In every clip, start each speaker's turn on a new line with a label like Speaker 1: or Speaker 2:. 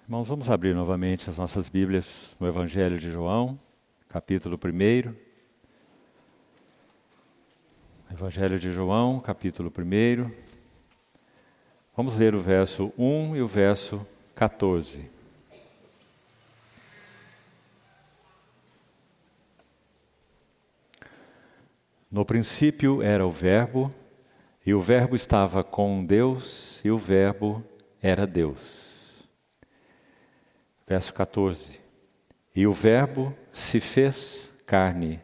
Speaker 1: Irmãos, vamos abrir novamente as nossas Bíblias no Evangelho de João, capítulo 1. Evangelho de João, capítulo 1. Vamos ler o verso 1 e o verso 14. No princípio era o Verbo, e o Verbo estava com Deus, e o Verbo era Deus. Verso 14. E o Verbo se fez carne,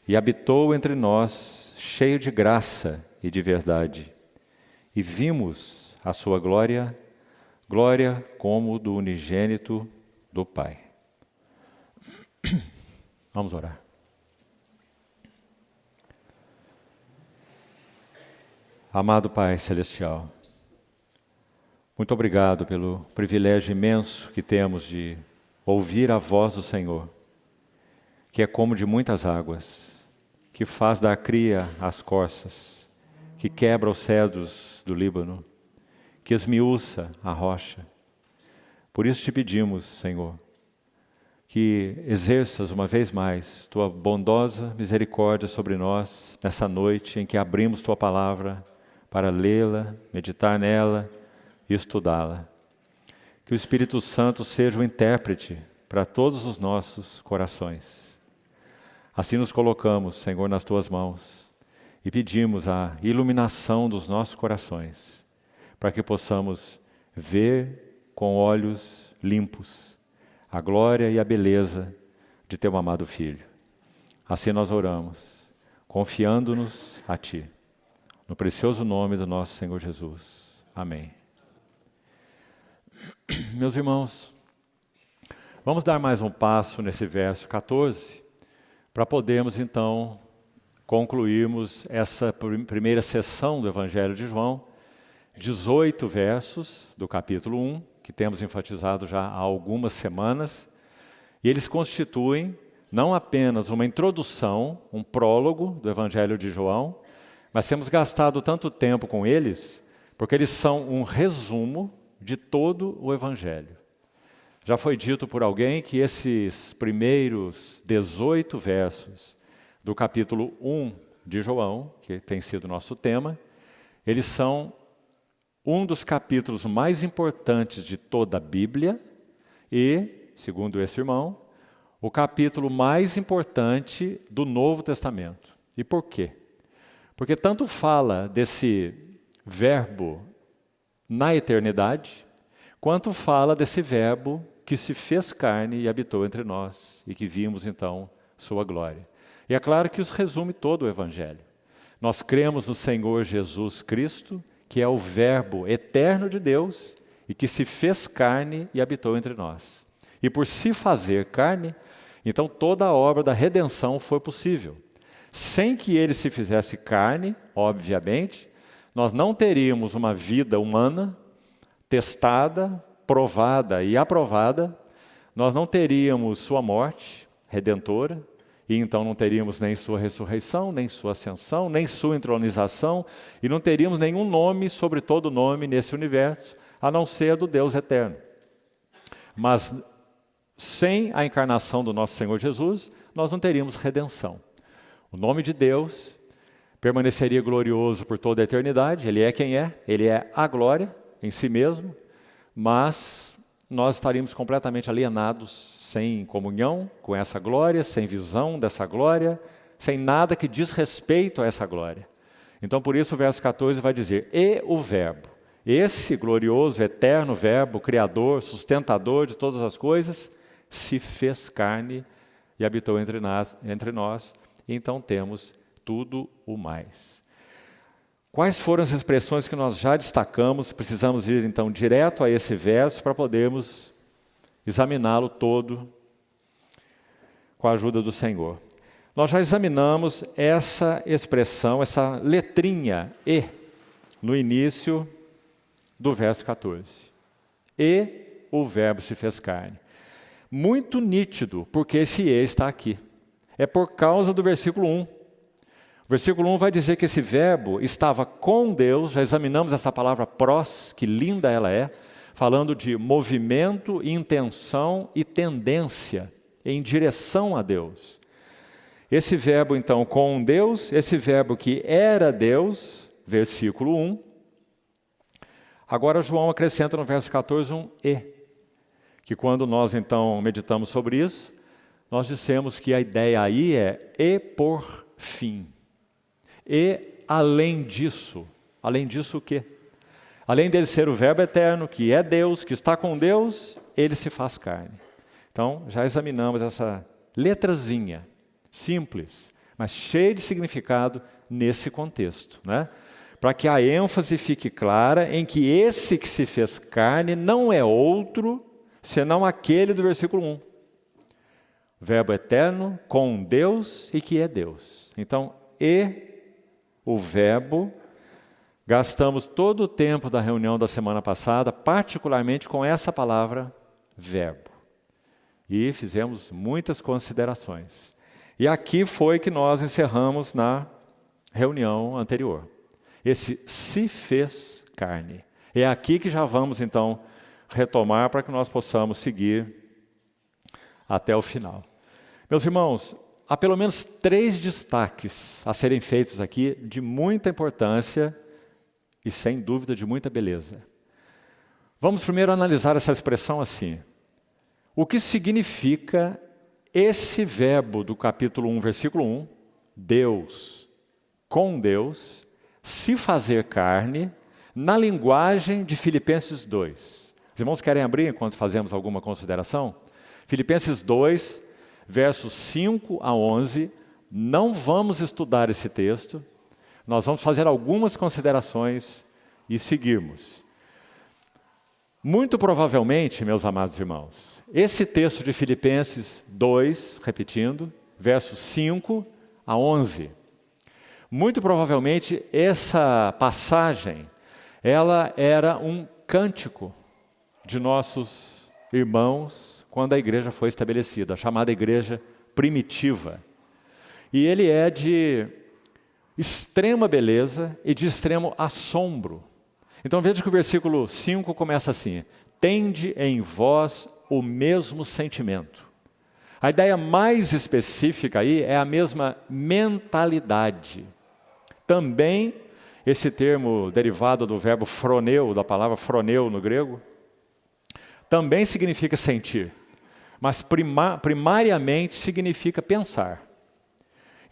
Speaker 1: e habitou entre nós, cheio de graça e de verdade. E vimos a sua glória, glória como do unigênito do Pai. Vamos orar. Amado Pai Celestial, muito obrigado pelo privilégio imenso que temos de ouvir a voz do Senhor, que é como de muitas águas, que faz da cria as corças, que quebra os cedros do Líbano, que esmiuça a rocha. Por isso te pedimos, Senhor, que exerças uma vez mais tua bondosa misericórdia sobre nós nessa noite em que abrimos tua palavra para lê-la, meditar nela e estudá-la. Que o Espírito Santo seja o intérprete para todos os nossos corações. Assim nos colocamos, Senhor, nas tuas mãos e pedimos a iluminação dos nossos corações para que possamos ver com olhos limpos a glória e a beleza de teu amado Filho. Assim nós oramos, confiando-nos a Ti. No precioso nome do nosso Senhor Jesus. Amém. Meus irmãos, vamos dar mais um passo nesse verso 14, para podermos então concluirmos essa primeira sessão do Evangelho de João, 18 versos do capítulo 1, que temos enfatizado já há algumas semanas, e eles constituem não apenas uma introdução, um prólogo do Evangelho de João, mas temos gastado tanto tempo com eles, porque eles são um resumo de todo o Evangelho. Já foi dito por alguém que esses primeiros 18 versos do capítulo 1 de João, que tem sido nosso tema, eles são um dos capítulos mais importantes de toda a Bíblia e, segundo esse irmão, o capítulo mais importante do Novo Testamento. E por quê? Porque tanto fala desse verbo na eternidade, quanto fala desse verbo que se fez carne e habitou entre nós, e que vimos então sua glória. E é claro que isso resume todo o Evangelho. Nós cremos no Senhor Jesus Cristo, que é o verbo eterno de Deus, e que se fez carne e habitou entre nós. E por se fazer carne, então toda a obra da redenção foi possível. Sem que ele se fizesse carne, obviamente, nós não teríamos uma vida humana testada, provada e aprovada, nós não teríamos sua morte redentora, e então não teríamos nem sua ressurreição, nem sua ascensão, nem sua entronização, e não teríamos nenhum nome sobre todo nome nesse universo, a não ser do Deus eterno. Mas sem a encarnação do nosso Senhor Jesus, nós não teríamos redenção. O nome de Deus permaneceria glorioso por toda a eternidade, Ele é quem é, Ele é a glória em si mesmo, mas nós estaríamos completamente alienados, sem comunhão com essa glória, sem visão dessa glória, sem nada que diz respeito a essa glória. Então por isso o verso 14 vai dizer, e o Verbo, esse glorioso, eterno Verbo, Criador, sustentador de todas as coisas, se fez carne e habitou entre nós. Então temos tudo o mais. Quais foram as expressões que nós já destacamos? Precisamos ir então direto a esse verso para podermos examiná-lo todo com a ajuda do Senhor. Nós já examinamos essa expressão, essa letrinha E, no início do verso 14. E o Verbo se fez carne. Muito nítido, porque esse E está aqui. É por causa do versículo 1. O versículo 1 vai dizer que esse verbo estava com Deus, já examinamos essa palavra prós, que linda ela é, falando de movimento, intenção e tendência em direção a Deus. Esse verbo, então, com Deus, esse verbo que era Deus, versículo 1. Agora João acrescenta no verso 14 um e, que quando nós, então, meditamos sobre isso, nós dissemos que a ideia aí é e por fim. E além disso o quê? Além dele ser o verbo eterno, que é Deus, que está com Deus, ele se faz carne. Então, já examinamos essa letrazinha, simples, mas cheia de significado nesse contexto, né? Para que a ênfase fique clara em que esse que se fez carne não é outro, senão aquele do versículo 1. Verbo eterno, com Deus e que é Deus. Então, o verbo, gastamos todo o tempo da reunião da semana passada, particularmente com essa palavra, verbo. E fizemos muitas considerações. E aqui foi que nós encerramos na reunião anterior. Esse se fez carne. É aqui que já vamos, então, retomar para que nós possamos seguir até o final. Meus irmãos, há pelo menos 3 destaques a serem feitos aqui de muita importância e, sem dúvida, de muita beleza. Vamos primeiro analisar essa expressão assim. O que significa esse verbo do capítulo 1, versículo 1, Deus, com Deus, se fazer carne, na linguagem de Filipenses 2. Os irmãos querem abrir enquanto fazemos alguma consideração? Filipenses 2, versos 5 a 11, não vamos estudar esse texto, nós vamos fazer algumas considerações e seguirmos. Muito provavelmente, meus amados irmãos, esse texto de Filipenses 2, repetindo, versos 5 a 11, muito provavelmente essa passagem, ela era um cântico de nossos irmãos quando a igreja foi estabelecida, a chamada igreja primitiva. E ele é de extrema beleza e de extremo assombro. Então veja que o versículo 5 começa assim: tende em vós o mesmo sentimento. A ideia mais específica aí é a mesma mentalidade. Também esse termo derivado do verbo phroneu, da palavra phroneu no grego, também significa sentir, mas primariamente significa pensar.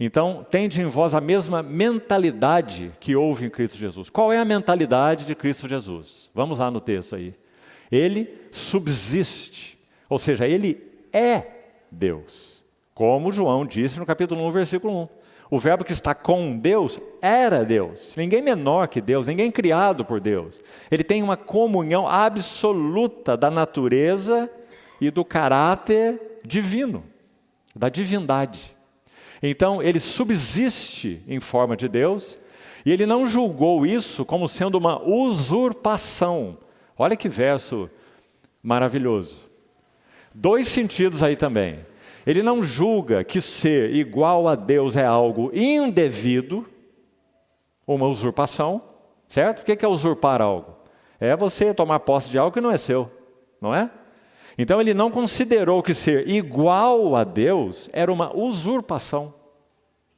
Speaker 1: Então, tende em vós a mesma mentalidade que houve em Cristo Jesus. Qual é a mentalidade de Cristo Jesus? Vamos lá no texto aí. Ele subsiste, ou seja, ele é Deus. Como João disse no capítulo 1, versículo 1. O verbo que está com Deus era Deus. Ninguém menor que Deus, ninguém criado por Deus. Ele tem uma comunhão absoluta da natureza e do caráter divino, da divindade. Então, ele subsiste em forma de Deus e ele não julgou isso como sendo uma usurpação. Olha que verso maravilhoso. 2 sentidos aí também. Ele não julga que ser igual a Deus é algo indevido, uma usurpação, certo? O que é usurpar algo? É você tomar posse de algo que não é seu, não é? Então ele não considerou que ser igual a Deus era uma usurpação.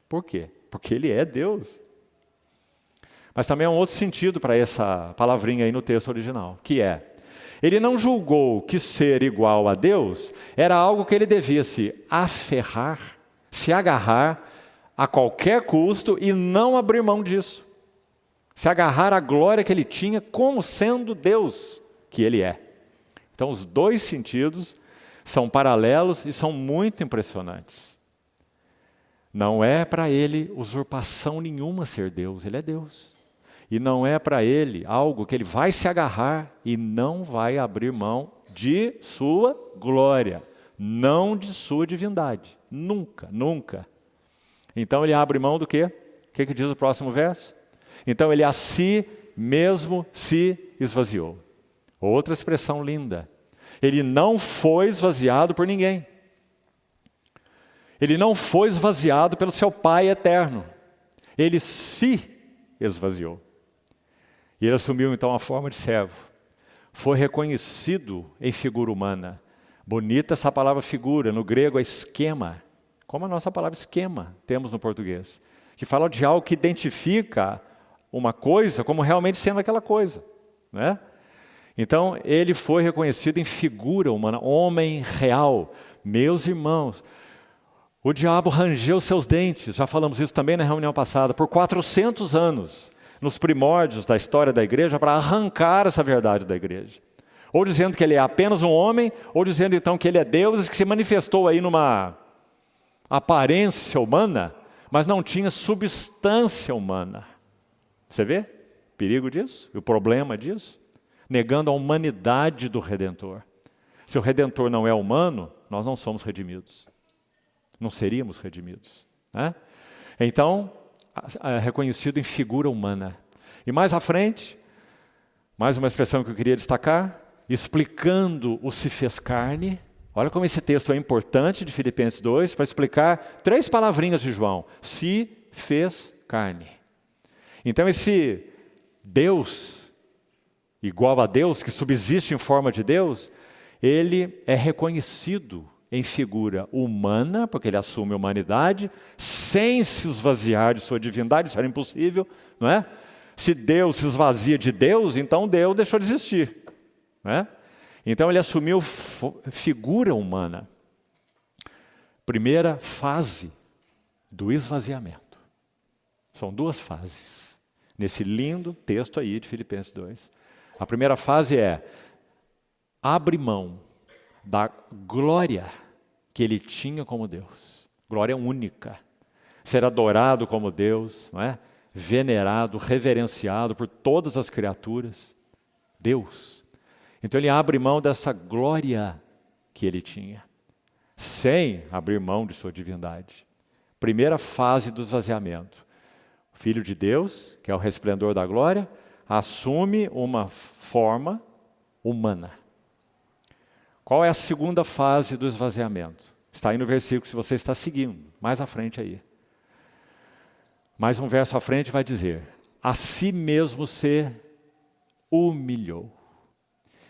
Speaker 1: Por quê? Porque ele é Deus. Mas também há um outro sentido para essa palavrinha aí no texto original, que é: ele não julgou que ser igual a Deus era algo que ele devia se aferrar, se agarrar a qualquer custo e não abrir mão disso. Se agarrar à glória que ele tinha como sendo Deus que ele é. Então os 2 sentidos são paralelos e são muito impressionantes. Não é para ele usurpação nenhuma ser Deus, ele é Deus. E não é para ele algo que ele vai se agarrar e não vai abrir mão de sua glória, não de sua divindade. Nunca, nunca. Então ele abre mão do quê? O que diz o próximo verso? Então ele a si mesmo se esvaziou. Outra expressão linda. Ele não foi esvaziado por ninguém. Ele não foi esvaziado pelo seu Pai eterno. Ele se esvaziou. E ele assumiu então a forma de servo. foi reconhecido em figura humana. Bonita essa palavra figura, no grego é esquema, como a nossa palavra esquema temos no português, que fala de algo que identifica uma coisa como realmente sendo aquela coisa, né? Então, ele foi reconhecido em figura humana, homem real. Meus irmãos, o diabo rangeu seus dentes, já falamos isso também na reunião passada, por 400 anos, nos primórdios da história da igreja, para arrancar essa verdade da igreja. Ou dizendo que ele é apenas um homem, ou dizendo então que ele é Deus, que se manifestou aí numa aparência humana, mas não tinha substância humana. Você vê o perigo disso? E o problema disso? Negando a humanidade do Redentor. Se o Redentor não é humano, nós não somos redimidos. Não seríamos redimidos, né? Então, é reconhecido em figura humana. E mais à frente, mais uma expressão que eu queria destacar, explicando o se fez carne. Olha como esse texto é importante de Filipenses 2, para explicar 3 palavrinhas de João. Se fez carne. Então esse Deus, igual a Deus, que subsiste em forma de Deus, ele é reconhecido em figura humana, porque ele assume a humanidade, sem se esvaziar de sua divindade, isso era impossível, não é? Se Deus se esvazia de Deus, então Deus deixou de existir, não é? Então ele assumiu figura humana. Primeira fase do esvaziamento. São 2 fases, nesse lindo texto aí de Filipenses 2. A primeira fase é, abre mão da glória que ele tinha como Deus. Glória única. Ser adorado como Deus, não é? Venerado, reverenciado por todas as criaturas. Deus. Então ele abre mão dessa glória que ele tinha, sem abrir mão de sua divindade. Primeira fase do esvaziamento. O Filho de Deus, que é o resplendor da glória, assume uma forma humana. Qual é a segunda fase do esvaziamento? Está aí no versículo, se você está seguindo, mais à frente aí. Mais um verso à frente vai dizer, a si mesmo se humilhou.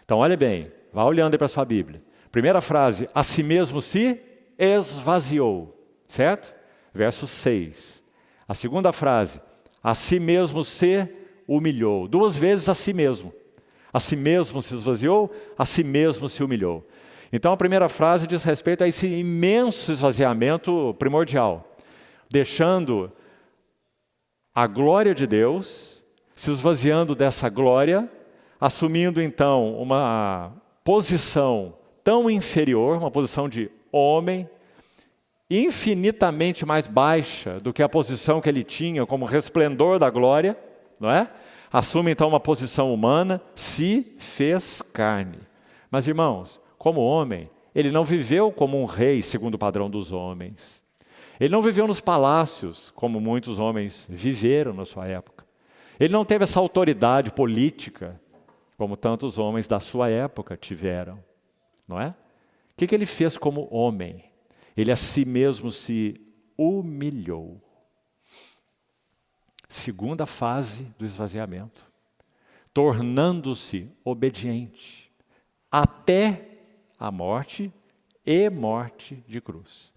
Speaker 1: Então olha bem, vá olhando aí para a sua Bíblia. Primeira frase, a si mesmo se esvaziou, certo? Verso 6. A segunda frase, a si mesmo se humilhou. 2 vezes a si mesmo. A si mesmo se esvaziou, a si mesmo se humilhou. Então a primeira frase diz respeito a esse imenso esvaziamento primordial, deixando a glória de Deus, se esvaziando dessa glória, assumindo então uma posição tão inferior, uma posição de homem, infinitamente mais baixa do que a posição que ele tinha como resplendor da glória, não é? Assume então uma posição humana, se fez carne. Mas irmãos, como homem, ele não viveu como um rei segundo o padrão dos homens. Ele não viveu nos palácios, como muitos homens viveram na sua época. Ele não teve essa autoridade política, como tantos homens da sua época tiveram, não é? O que ele fez como homem? Ele a si mesmo se humilhou. Segunda fase do esvaziamento. Tornando-se obediente até a morte e morte de cruz.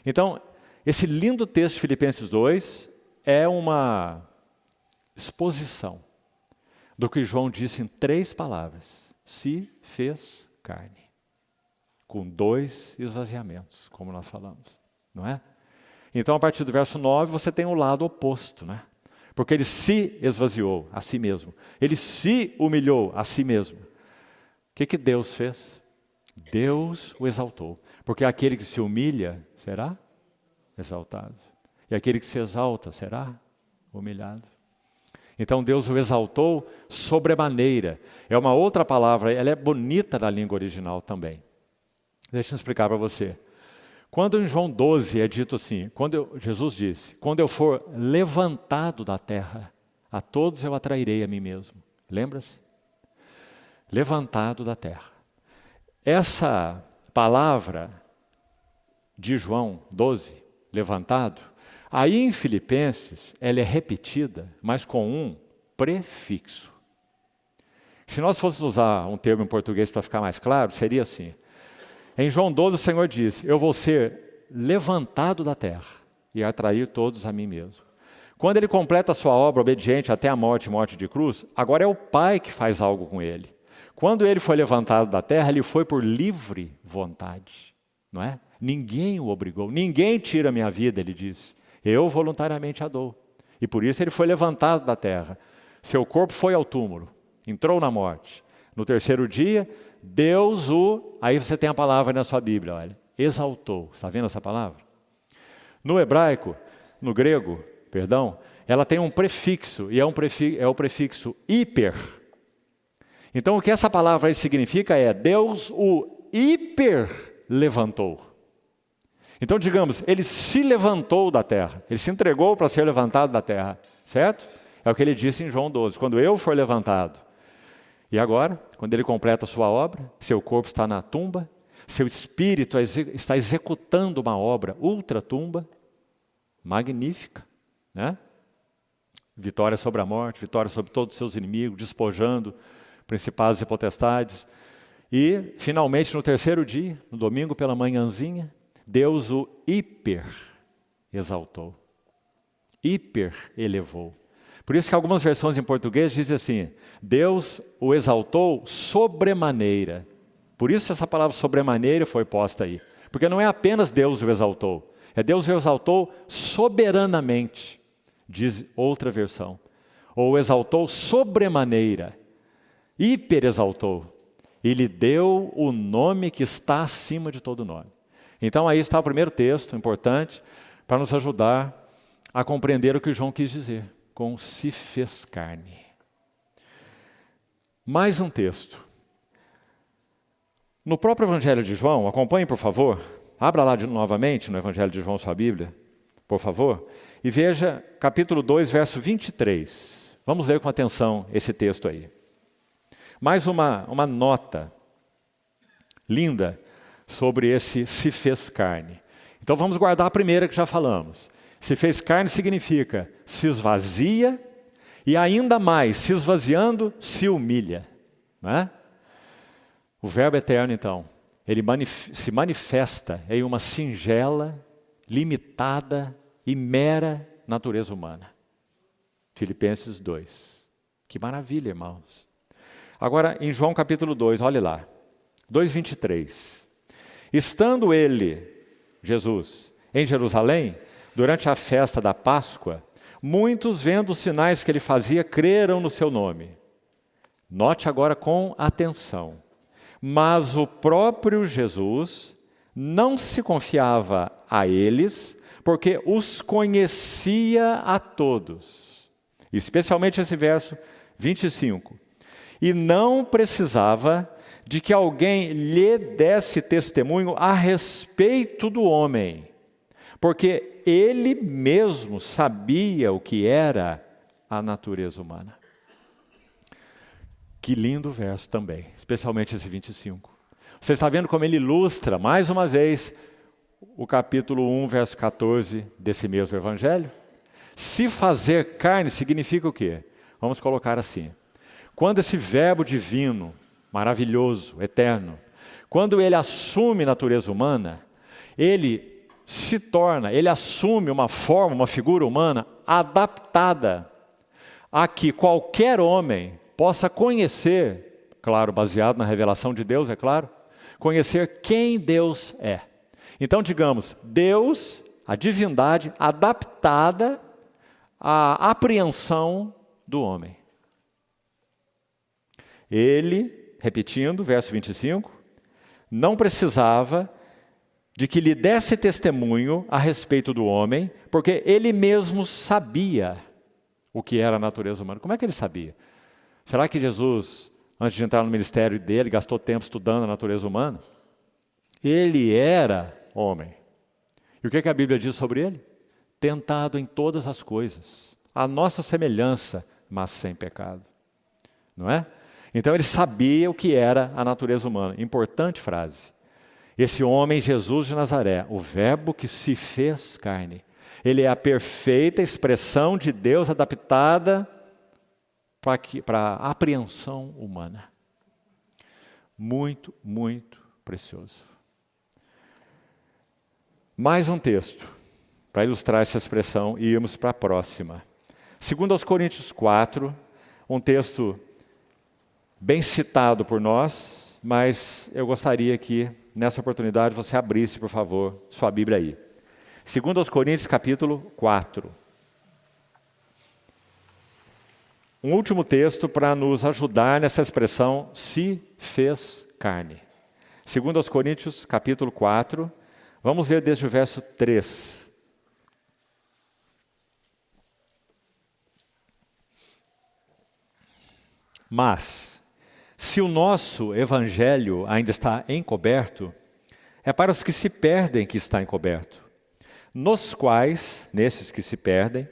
Speaker 1: Então, esse lindo texto de Filipenses 2 é uma exposição do que João disse em 3 palavras. Se fez carne. Com 2 esvaziamentos, como nós falamos, não é? Então, a partir do verso 9, você tem o lado oposto, né? Porque ele se esvaziou a si mesmo. Ele se humilhou a si mesmo. O que Deus fez? Deus o exaltou. Porque aquele que se humilha será exaltado. E aquele que se exalta será humilhado. Então Deus o exaltou sobremaneira. É uma outra palavra, ela é bonita na língua original também. Deixa eu explicar para você. Quando em João 12 é dito assim, Jesus disse, quando eu for levantado da terra, a todos eu atrairei a mim mesmo. Lembra-se? Levantado da terra. Essa palavra de João 12, levantado, aí em Filipenses ela é repetida, mas com um prefixo. Se nós fôssemos usar um termo em português para ficar mais claro, seria assim. Em João 12 o Senhor diz, eu vou ser levantado da terra e atrair todos a mim mesmo. Quando ele completa a sua obra obediente até a morte de cruz, agora é o Pai que faz algo com ele. Quando ele foi levantado da terra, ele foi por livre vontade, não é? Ninguém o obrigou, ninguém tira a minha vida, ele disse. Eu voluntariamente a dou. E por isso ele foi levantado da terra. Seu corpo foi ao túmulo, entrou na morte. No terceiro dia, Deus o... Aí você tem a palavra na sua Bíblia, olha. Exaltou. Está vendo essa palavra? No hebraico, no grego, perdão, ela tem um prefixo, e é o prefixo hiper. Então, o que essa palavra aí significa é Deus o hiper levantou. Então, digamos, ele se levantou da terra, ele se entregou para ser levantado da terra, certo? É o que ele disse em João 12, quando eu for levantado. E agora, quando ele completa a sua obra, seu corpo está na tumba, seu espírito está executando uma obra ultratumba, magnífica, né? Vitória sobre a morte, vitória sobre todos os seus inimigos, despojando principados e potestades. E, finalmente, no terceiro dia, no domingo pela manhãzinha, Deus o hiper exaltou, hiper elevou. Por isso que algumas versões em português dizem assim, Deus o exaltou sobremaneira. Por isso essa palavra sobremaneira foi posta aí. Porque não é apenas Deus o exaltou, é Deus o exaltou soberanamente, diz outra versão. Ou o exaltou sobremaneira, hiper exaltou. E lhe deu o nome que está acima de todo nome. Então aí está o primeiro texto importante para nos ajudar a compreender o que João quis dizer com se fez carne. Mais um texto. No próprio Evangelho de João, acompanhe por favor, abra lá novamente no Evangelho de João sua Bíblia, por favor, e veja capítulo 2, verso 23. Vamos ler com atenção esse texto aí. Mais uma nota linda sobre esse se fez carne. Então vamos guardar a primeira que já falamos. Se fez carne significa se esvazia e ainda mais, se esvaziando, se humilha. Não é? O verbo eterno, então, ele se manifesta em uma singela, limitada e mera natureza humana. Filipenses 2. Que maravilha, irmãos. Agora, em João capítulo 2, olhe lá. 2:23. Estando ele, Jesus, em Jerusalém, durante a festa da Páscoa, muitos, vendo os sinais que ele fazia, creram no seu nome. Note agora com atenção. Mas o próprio Jesus não se confiava a eles, porque os conhecia a todos. Especialmente esse verso 25. E não precisava de que alguém lhe desse testemunho a respeito do homem, porque ele mesmo sabia o que era a natureza humana. Que lindo verso também, especialmente esse 25. Você está vendo como ele ilustra, mais uma vez, o capítulo 1, verso 14 desse mesmo evangelho? Se fazer carne significa o quê? Vamos colocar assim. Quando esse verbo divino, maravilhoso, eterno, quando ele assume natureza humana, ele assume uma forma, uma figura humana adaptada a que qualquer homem possa conhecer, claro, baseado na revelação de Deus, é claro, conhecer quem Deus é. Então, digamos, Deus, a divindade adaptada à apreensão do homem. Ele, repetindo, verso 25, não precisava de que lhe desse testemunho a respeito do homem, porque ele mesmo sabia o que era a natureza humana. Como é que ele sabia? Será que Jesus, antes de entrar no ministério dele, gastou tempo estudando a natureza humana? Ele era homem. E o que a Bíblia diz sobre ele? Tentado em todas as coisas, a nossa semelhança, mas sem pecado. Não é? Então ele sabia o que era a natureza humana. Importante frase. Esse homem, Jesus de Nazaré, o verbo que se fez carne, ele é a perfeita expressão de Deus adaptada para a apreensão humana. Muito, muito precioso. Mais um texto para ilustrar essa expressão e irmos para a próxima. 2 Coríntios 4, um texto bem citado por nós, mas eu gostaria que, nessa oportunidade, você abrisse, por favor, sua Bíblia aí. 2 Coríntios, capítulo 4. Um último texto para nos ajudar nessa expressão, se fez carne. 2 Coríntios, capítulo 4, vamos ler desde o verso 3. Mas, se o nosso evangelho ainda está encoberto, é para os que se perdem que está encoberto, nos quais, nesses que se perdem,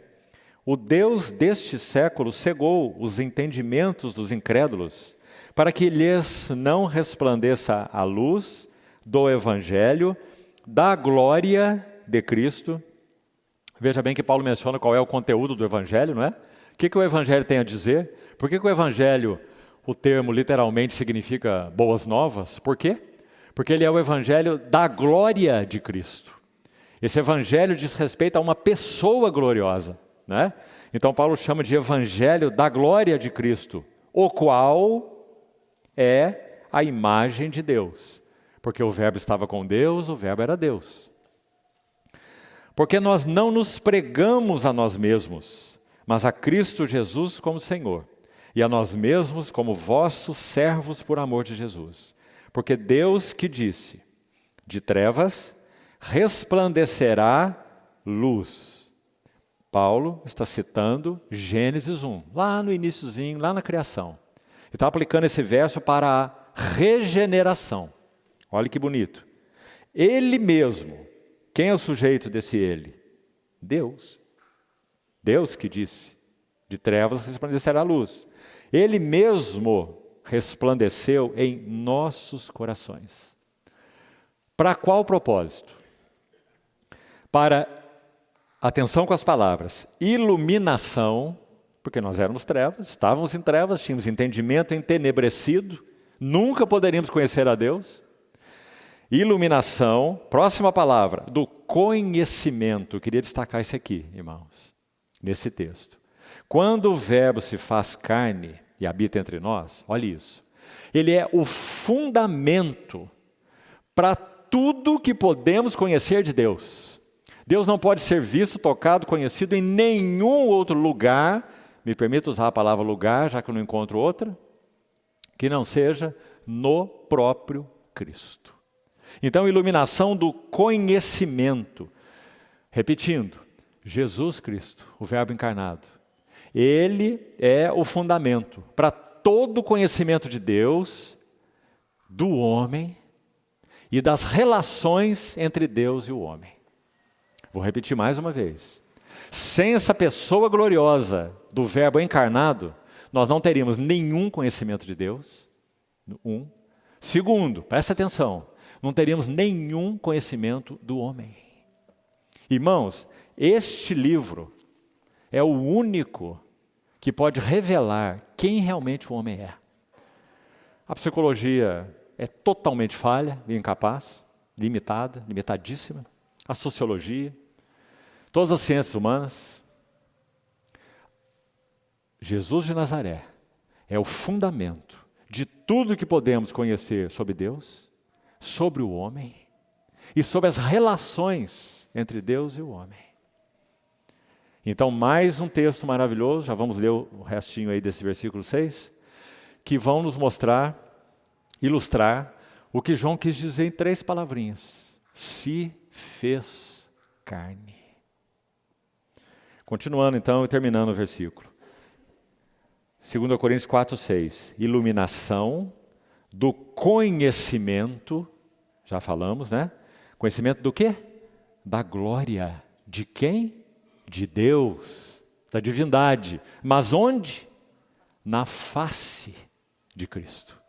Speaker 1: o Deus deste século cegou os entendimentos dos incrédulos, para que lhes não resplandeça a luz do evangelho da glória de Cristo. Veja bem que Paulo menciona qual é o conteúdo do evangelho, não é? O que o evangelho tem a dizer? Por que o evangelho, o termo literalmente significa boas novas? Por quê? Porque ele é o evangelho da glória de Cristo. Esse evangelho diz respeito a uma pessoa gloriosa, né? Então Paulo chama de evangelho da glória de Cristo, o qual é a imagem de Deus. Porque o verbo estava com Deus, o verbo era Deus. Porque nós não nos pregamos a nós mesmos, mas a Cristo Jesus como Senhor, e a nós mesmos como vossos servos por amor de Jesus. Porque Deus que disse, de trevas resplandecerá luz. Paulo está citando Gênesis 1, lá no iniciozinho, lá na criação. Ele está aplicando esse verso para a regeneração. Olha que bonito. Ele mesmo, quem é o sujeito desse ele? Deus. Deus que disse, de trevas resplandecerá a luz. Ele mesmo resplandeceu em nossos corações. Para qual propósito? Para, atenção com as palavras, iluminação, porque nós éramos trevas, estávamos em trevas, tínhamos entendimento entenebrecido, nunca poderíamos conhecer a Deus. Iluminação, próxima palavra, do conhecimento. Eu queria destacar isso aqui, irmãos, nesse texto. Quando o verbo se faz carne e habita entre nós, olha isso. Ele é o fundamento para tudo que podemos conhecer de Deus. Deus não pode ser visto, tocado, conhecido em nenhum outro lugar, me permita usar a palavra lugar, já que eu não encontro outra, que não seja no próprio Cristo. Então, iluminação do conhecimento. Repetindo, Jesus Cristo, o Verbo encarnado, Ele é o fundamento para todo o conhecimento de Deus, do homem e das relações entre Deus e o homem. Vou repetir mais uma vez. Sem essa pessoa gloriosa do Verbo encarnado, nós não teríamos nenhum conhecimento de Deus. Segundo, presta atenção, não teríamos nenhum conhecimento do homem. Irmãos, este livro é o único que pode revelar quem realmente o homem é. A psicologia é totalmente falha e incapaz, limitada, limitadíssima. A sociologia, todas as ciências humanas. Jesus de Nazaré é o fundamento de tudo que podemos conhecer sobre Deus, sobre o homem e sobre as relações entre Deus e o homem. Então, mais um texto maravilhoso, já vamos ler o restinho aí desse versículo 6, que vão nos mostrar, ilustrar o que João quis dizer em 3 palavrinhas. Se fez carne. Continuando então e terminando o versículo. 2 Coríntios 4, 6. Iluminação do conhecimento, já falamos, né? Conhecimento do quê? Da glória. De quem? De Deus, da divindade. Mas onde? Na face de Cristo.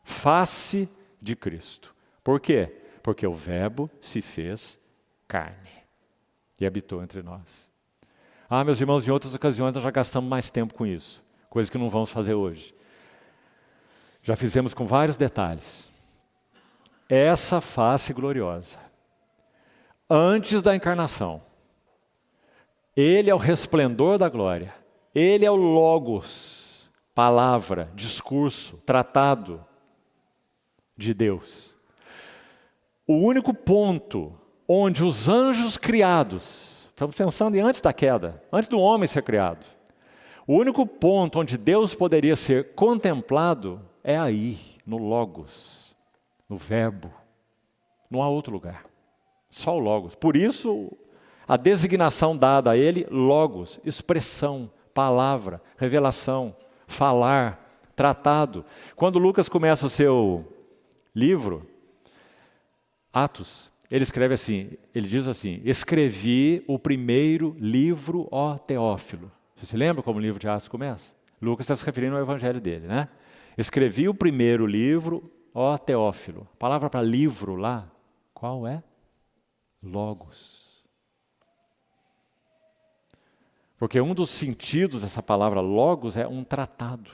Speaker 1: Face de Cristo. Por quê? Porque o Verbo se fez carne e habitou entre nós. Meus irmãos, em outras ocasiões nós já gastamos mais tempo com isso. coisa que não vamos fazer hoje. Já fizemos com vários detalhes. Essa face gloriosa, antes da encarnação, Ele é o resplendor da glória, Ele é o Logos, palavra, discurso, tratado de Deus. O único ponto onde os anjos criados, estamos pensando em antes da queda, antes do homem ser criado, o único ponto onde Deus poderia ser contemplado é aí, no Logos, no Verbo. Não há outro lugar, só o Logos. Por isso, a designação dada a Ele, Logos, expressão, palavra, revelação, falar, tratado. Quando Lucas começa o seu livro, Atos, ele escreve assim, ele diz assim: escrevi o primeiro livro, ó Teófilo. Você se lembra como o livro de Atos começa? Lucas está se referindo ao evangelho dele, né? Escrevi o primeiro livro, ó Teófilo. A palavra para livro lá, qual é? Logos. Porque um dos sentidos dessa palavra logos é um tratado,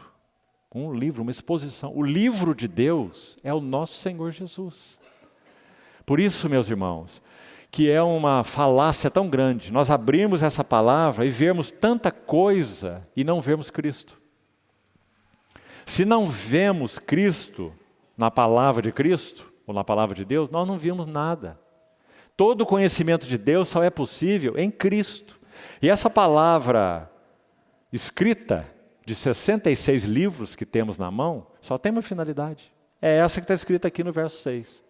Speaker 1: um livro, uma exposição. O livro de Deus é o nosso Senhor Jesus. Por isso, meus irmãos, que é uma falácia tão grande, nós abrimos essa palavra e vemos tanta coisa e não vemos Cristo. Se não vemos Cristo na palavra de Cristo, ou na palavra de Deus, nós não vimos nada. Todo o conhecimento de Deus só é possível em Cristo. E essa palavra escrita, de 66 livros que temos na mão, só tem uma finalidade. É essa que está escrita aqui no verso 6.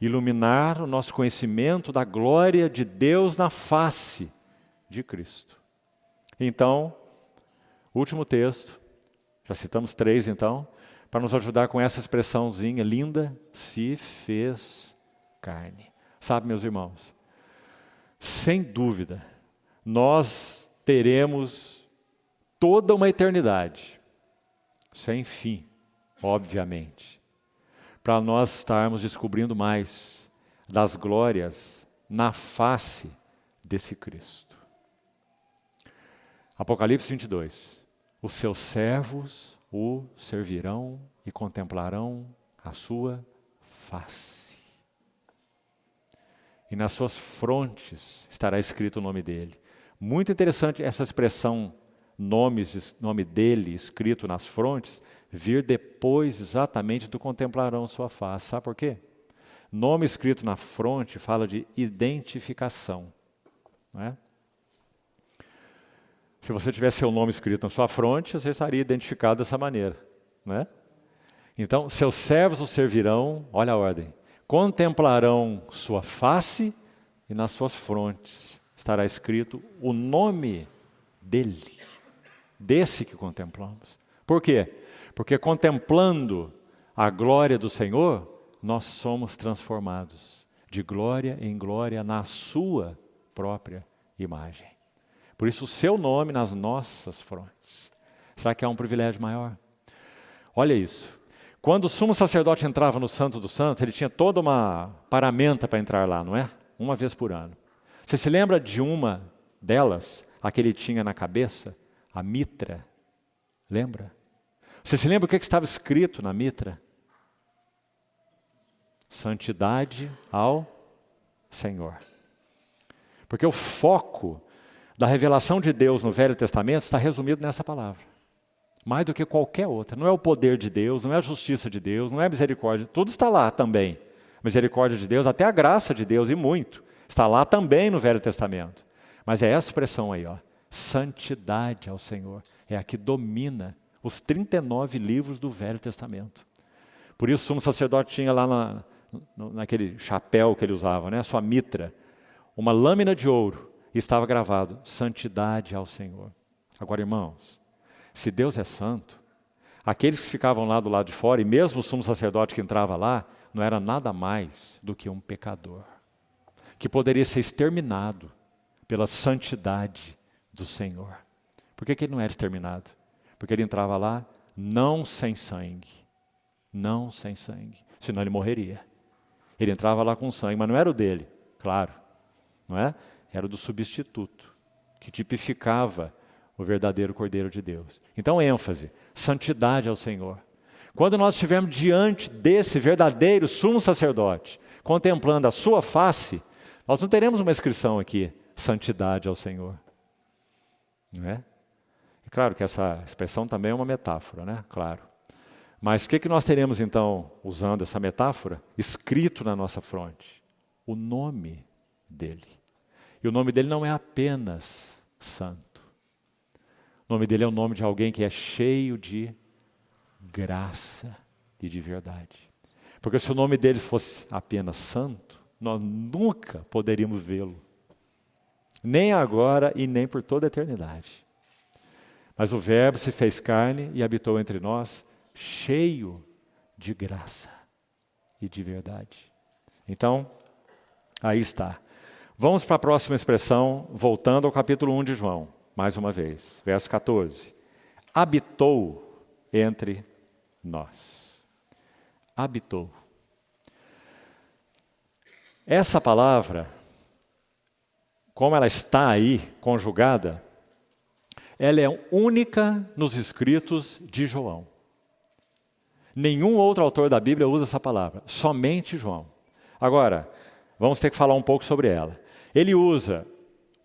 Speaker 1: Iluminar o nosso conhecimento da glória de Deus na face de Cristo. Então, último texto, já citamos 3 então, para nos ajudar com essa expressãozinha linda, se fez carne. Sabe, meus irmãos, sem dúvida, nós teremos toda uma eternidade, sem fim, obviamente, para nós estarmos descobrindo mais das glórias na face desse Cristo. Apocalipse 22. Os seus servos o servirão e contemplarão a sua face. E nas suas frontes estará escrito o nome dele. Muito interessante essa expressão, nome dele escrito nas frontes, vir depois exatamente do contemplarão sua face. Sabe por quê? Nome escrito na fronte fala de identificação. Não é? Se você tivesse seu nome escrito na sua fronte, você estaria identificado dessa maneira. Não é? Então, seus servos o servirão, olha a ordem, contemplarão sua face e nas suas frontes estará escrito o nome dele, desse que contemplamos. Por quê? Porque contemplando a glória do Senhor, nós somos transformados de glória em glória na sua própria imagem. Por isso o seu nome nas nossas frontes. Será que há um privilégio maior? Olha isso. Quando o sumo sacerdote entrava no Santo dos Santos, ele tinha toda uma paramenta para entrar lá, não é? Uma vez por ano. Você se lembra de uma delas, a que ele tinha na cabeça? A mitra. Lembra? Você se lembra o que estava escrito na mitra? Santidade ao Senhor. Porque o foco da revelação de Deus no Velho Testamento está resumido nessa palavra. Mais do que qualquer outra. Não é o poder de Deus, não é a justiça de Deus, não é a misericórdia. Tudo está lá também. A misericórdia de Deus, até a graça de Deus, e muito. Está lá também no Velho Testamento. Mas é essa expressão aí, ó. Santidade ao Senhor. É a que domina os 39 livros do Velho Testamento. Por isso o sumo sacerdote tinha lá naquele chapéu que ele usava, né, sua mitra, uma lâmina de ouro, e estava gravado, santidade ao Senhor. Agora, irmãos, se Deus é santo, aqueles que ficavam lá do lado de fora, e mesmo o sumo sacerdote que entrava lá, não era nada mais do que um pecador, que poderia ser exterminado pela santidade do Senhor. Por que ele não era exterminado? Porque ele entrava lá não sem sangue. Não sem sangue. Senão ele morreria. Ele entrava lá com sangue, mas não era o dele, claro. Não é? Era o do substituto, que tipificava o verdadeiro Cordeiro de Deus. Então, ênfase, santidade ao Senhor. Quando nós estivermos diante desse verdadeiro sumo sacerdote, contemplando a sua face, nós não teremos uma inscrição aqui, santidade ao Senhor. Não é? É claro que essa expressão também é uma metáfora, né? Claro. Mas o que nós teremos então, usando essa metáfora, escrito na nossa fronte? O nome dele. E o nome dele não é apenas santo. O nome dele é o nome de alguém que é cheio de graça e de verdade. Porque se o nome dele fosse apenas santo, nós nunca poderíamos vê-lo. Nem agora e nem por toda a eternidade. Mas o Verbo se fez carne e habitou entre nós, cheio de graça e de verdade. Então, aí está. Vamos para a próxima expressão, voltando ao capítulo 1 de João, mais uma vez, verso 14. Habitou entre nós. Habitou. Essa palavra, como ela está aí, conjugada, ela é única nos escritos de João. Nenhum outro autor da Bíblia usa essa palavra, somente João. Agora, vamos ter que falar um pouco sobre ela. Ele usa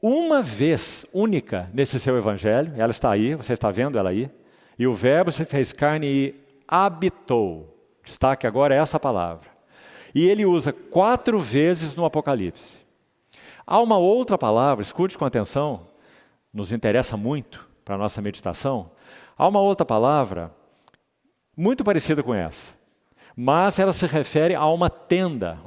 Speaker 1: uma vez única nesse seu evangelho, ela está aí, você está vendo ela aí, e o Verbo se fez carne e habitou. Destaque agora essa palavra. E ele usa 4 vezes no Apocalipse. Há uma outra palavra, escute com atenção, nos interessa muito para a nossa meditação. Há uma outra palavra muito parecida com essa, mas ela se refere a uma tenda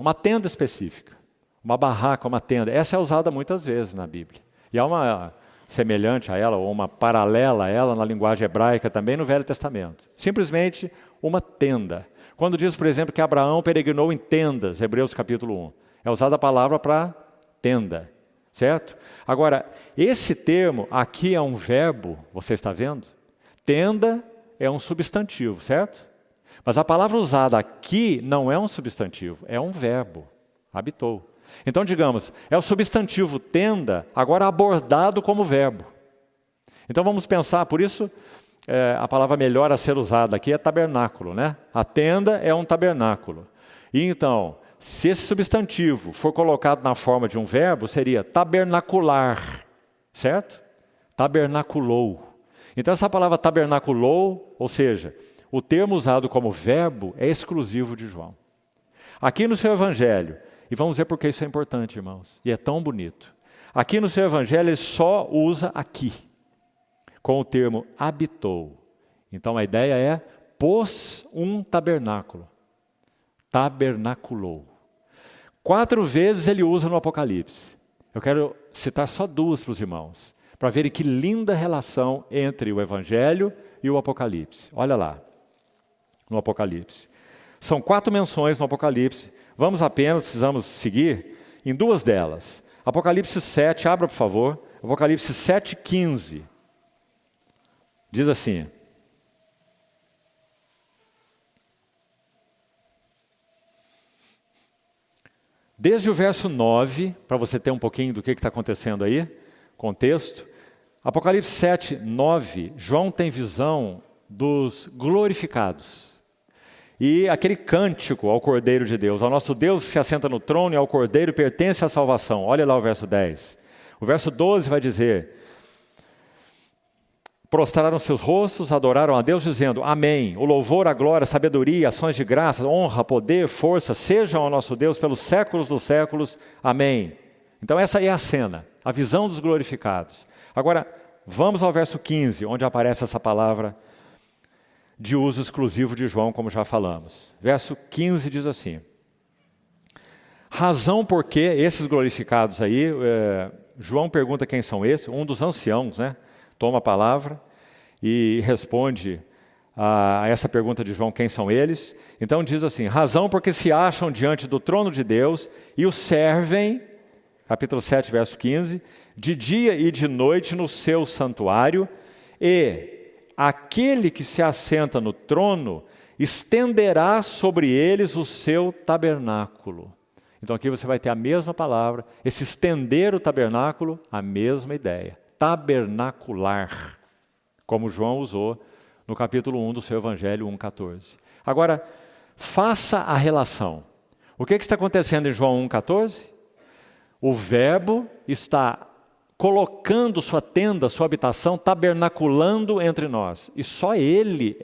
Speaker 1: específica, uma barraca, uma tenda. Essa é usada muitas vezes na Bíblia. E há uma semelhante a ela, ou uma paralela a ela na linguagem hebraica também no Velho Testamento. Simplesmente uma tenda. Quando diz, por exemplo, que Abraão peregrinou em tendas, Hebreus capítulo 1, é usada a palavra para tenda, certo? Agora, esse termo aqui é um verbo, você está vendo? Tenda é um substantivo, certo? Mas a palavra usada aqui não é um substantivo, é um verbo, habitou. Então, digamos, é o substantivo tenda, agora abordado como verbo. Então, vamos pensar, por isso, a palavra melhor a ser usada aqui é tabernáculo, né? A tenda é um tabernáculo. E então, se esse substantivo for colocado na forma de um verbo, seria tabernacular, certo? Tabernaculou. Então, essa palavra tabernaculou, ou seja, o termo usado como verbo é exclusivo de João. Aqui no seu evangelho, e vamos ver por que isso é importante, irmãos, e é tão bonito. Aqui no seu evangelho ele só usa aqui, com o termo habitou. Então a ideia é pôs um tabernáculo, tabernaculou. 4 vezes ele usa no Apocalipse. Eu quero citar só 2 para os irmãos, para verem que linda relação entre o evangelho e o Apocalipse. Olha lá, no Apocalipse. São 4 menções no Apocalipse. Precisamos seguir em 2 delas. Apocalipse 7, abra por favor. Apocalipse 7:15. Diz assim. Desde o verso 9, para você ter um pouquinho do que está acontecendo aí, contexto. Apocalipse 7, 9, João tem visão dos glorificados. E aquele cântico ao Cordeiro de Deus, ao nosso Deus que se assenta no trono e ao Cordeiro pertence a salvação. Olha lá o verso 10. O verso 12 vai dizer: prostraram seus rostos, adoraram a Deus, dizendo: Amém. O louvor, a glória, a sabedoria, ações de graça, honra, poder, força, sejam ao nosso Deus pelos séculos dos séculos. Amém. Então essa é a cena, a visão dos glorificados. Agora, vamos ao verso 15, onde aparece essa palavra de uso exclusivo de João, como já falamos. Verso 15 diz assim: razão por que esses glorificados aí, João pergunta quem são esses, um dos anciãos, né? Toma a palavra e responde a essa pergunta de João, quem são eles? Então diz assim: razão porque se acham diante do trono de Deus e o servem, capítulo 7, verso 15, de dia e de noite no seu santuário, e aquele que se assenta no trono estenderá sobre eles o seu tabernáculo. Então aqui você vai ter a mesma palavra, esse estender o tabernáculo, a mesma ideia, tabernacular. como João usou no capítulo 1 do seu Evangelho 1,14. Agora, faça a relação. O que está acontecendo em João 1,14? O Verbo está colocando sua tenda, sua habitação, tabernaculando entre nós. E só Ele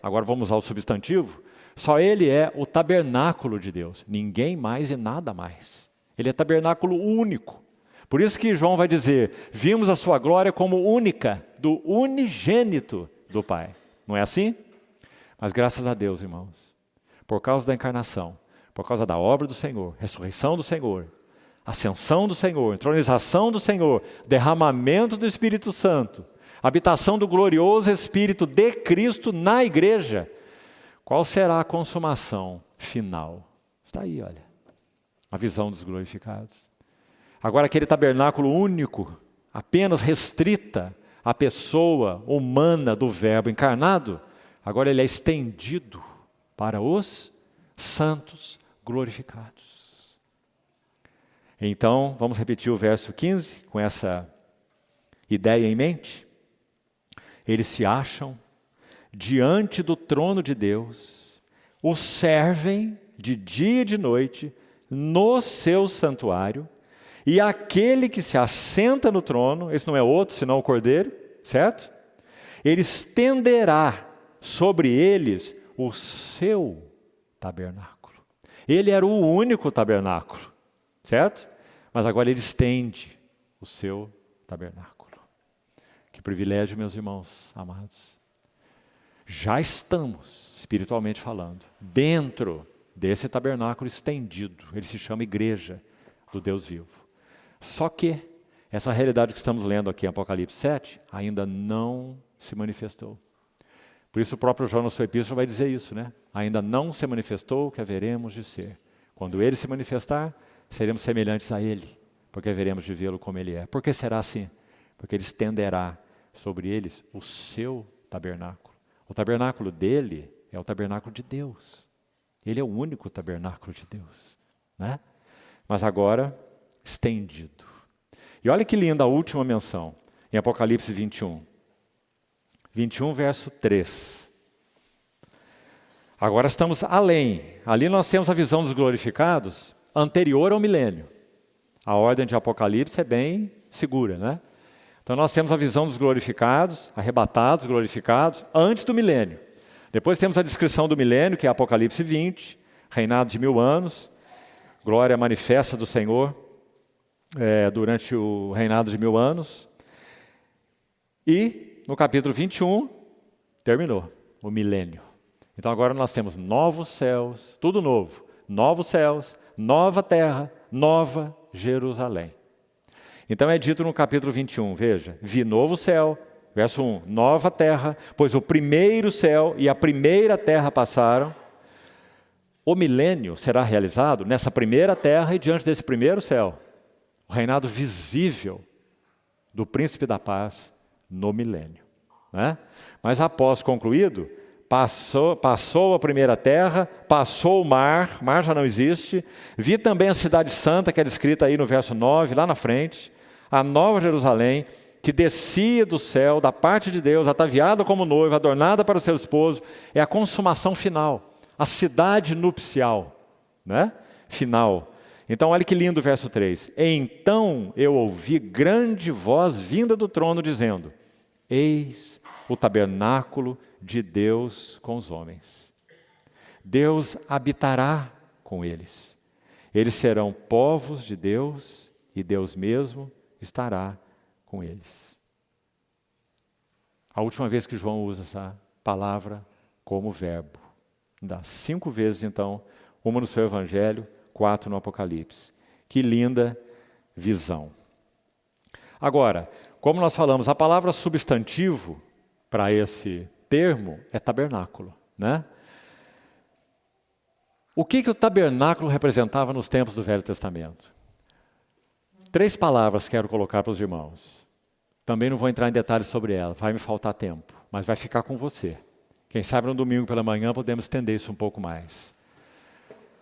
Speaker 1: agora vamos usar o substantivo, só Ele é o tabernáculo de Deus. Ninguém mais e nada mais. Ele é tabernáculo único. Por isso que João vai dizer, vimos a sua glória como única, do unigênito do Pai. Não é assim? Mas graças a Deus, irmãos, por causa da encarnação, por causa da obra do Senhor, ressurreição do Senhor, ascensão do Senhor, entronização do Senhor, derramamento do Espírito Santo, habitação do glorioso Espírito de Cristo na igreja, qual será a consumação final? Está aí, olha, a visão dos glorificados. Agora, aquele tabernáculo único, apenas restrita à pessoa humana do Verbo encarnado, agora ele é estendido para os santos glorificados. Então, vamos repetir o verso 15, com essa ideia em mente. Eles se acham diante do trono de Deus, o servem de dia e de noite no seu santuário, e aquele que se assenta no trono, esse não é outro senão o Cordeiro, certo? Ele estenderá sobre eles o seu tabernáculo. Ele era o único tabernáculo, certo? Mas agora ele estende o seu tabernáculo. Que privilégio, meus irmãos amados. Já estamos, espiritualmente falando, dentro desse tabernáculo estendido. Ele se chama igreja do Deus vivo. Só que essa realidade que estamos lendo aqui em Apocalipse 7 ainda não se manifestou. Por isso o próprio João na sua epístola vai dizer isso, né? Ainda não se manifestou o que haveremos de ser. Quando ele se manifestar, seremos semelhantes a ele, porque haveremos de vê-lo como ele é. Por que será assim? Porque ele estenderá sobre eles o seu tabernáculo. O tabernáculo dele é o tabernáculo de Deus. Ele é o único tabernáculo de Deus, né? Mas agora estendido. E olha que linda a última menção, em Apocalipse 21. 21, verso 3. Agora estamos além. Ali nós temos a visão dos glorificados anterior ao milênio. A ordem de Apocalipse é bem segura, né? Então nós temos a visão dos glorificados, arrebatados, glorificados, antes do milênio. Depois temos a descrição do milênio, que é Apocalipse 20, reinado de 1000 anos, glória manifesta do Senhor durante o reinado de 1000 anos. E no capítulo 21, terminou o milênio. Então agora nós temos novos céus, tudo novo. Novos céus, nova terra, nova Jerusalém. Então é dito no capítulo 21, veja, vi novo céu, verso 1, nova terra, pois o primeiro céu e a primeira terra passaram. O milênio será realizado nessa primeira terra e diante desse primeiro céu. O reinado visível do príncipe da paz no milênio, né? Mas após concluído, passou a primeira terra, passou o mar já não existe. Vi também a cidade santa, que é descrita aí no verso 9, lá na frente, a nova Jerusalém, que descia do céu, da parte de Deus, ataviada como noiva, adornada para o seu esposo. É a consumação final, a cidade nupcial, né? Final. Então olha que lindo o verso 3. Então eu ouvi grande voz vinda do trono dizendo: eis o tabernáculo de Deus com os homens. Deus habitará com eles. Eles serão povos de Deus e Deus mesmo estará com eles. A última vez que João usa essa palavra como verbo. Dá 5 vezes então, uma no seu Evangelho, 4 no Apocalipse. Que linda visão. Agora, como nós falamos, a palavra substantivo para esse termo é tabernáculo, né? O que o tabernáculo representava nos tempos do Velho Testamento? 3 palavras quero colocar para os irmãos. Também não vou entrar em detalhes sobre ela, vai me faltar tempo, mas vai ficar com você. Quem sabe no domingo pela manhã podemos estender isso um pouco mais.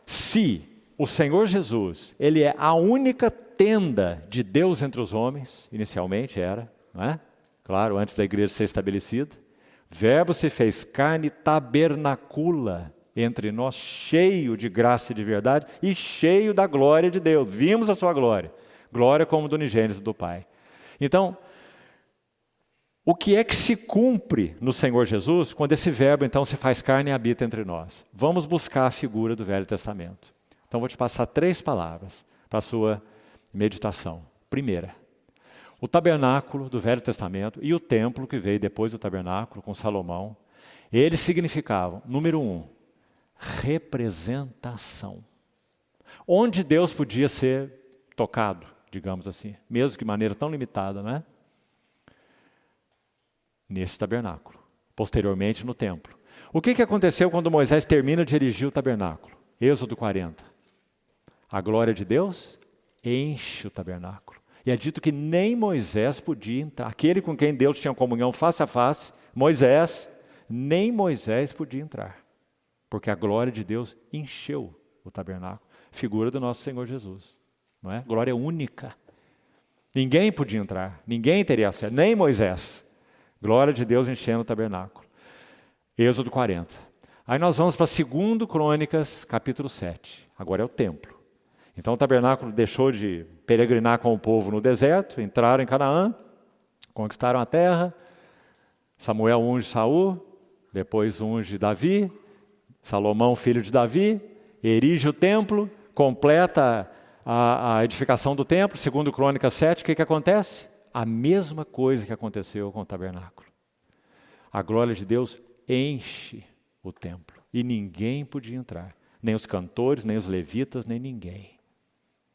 Speaker 1: Se o Senhor Jesus, Ele é a única tenda de Deus entre os homens, inicialmente era, não é? claro, antes da igreja ser estabelecida. Verbo se fez carne, tabernacula entre nós, cheio de graça e de verdade e cheio da glória de Deus. Vimos a sua glória. Glória como do unigênito do Pai. Então, o que é que se cumpre no Senhor Jesus quando esse verbo então se faz carne e habita entre nós? Vamos buscar a figura do Velho Testamento. Então vou te passar 3 palavras para a sua meditação. Primeira, o tabernáculo do Velho Testamento e o templo que veio depois do tabernáculo com Salomão, eles significavam, número 1, representação. Onde Deus podia ser tocado, digamos assim, mesmo que de maneira tão limitada, não é? Nesse tabernáculo, posteriormente no templo. O que aconteceu quando Moisés termina de erigir o tabernáculo? Êxodo 40. A glória de Deus enche o tabernáculo. E é dito que nem Moisés podia entrar. Aquele com quem Deus tinha comunhão face a face, Moisés, nem Moisés podia entrar. Porque a glória de Deus encheu o tabernáculo. Figura do nosso Senhor Jesus. Não é? Glória única. Ninguém podia entrar, ninguém teria acesso, nem Moisés. Glória de Deus enchendo o tabernáculo. Êxodo 40. Aí nós vamos para 2 Crônicas, capítulo 7. Agora é o templo. Então o tabernáculo deixou de peregrinar com o povo no deserto, entraram em Canaã, conquistaram a terra. Samuel unge Saul, depois unge Davi, Salomão, filho de Davi, erige o templo, completa a edificação do templo. 2 Crônicas 7, o que acontece? A mesma coisa que aconteceu com o tabernáculo. A glória de Deus enche o templo e ninguém podia entrar, nem os cantores, nem os levitas, nem ninguém.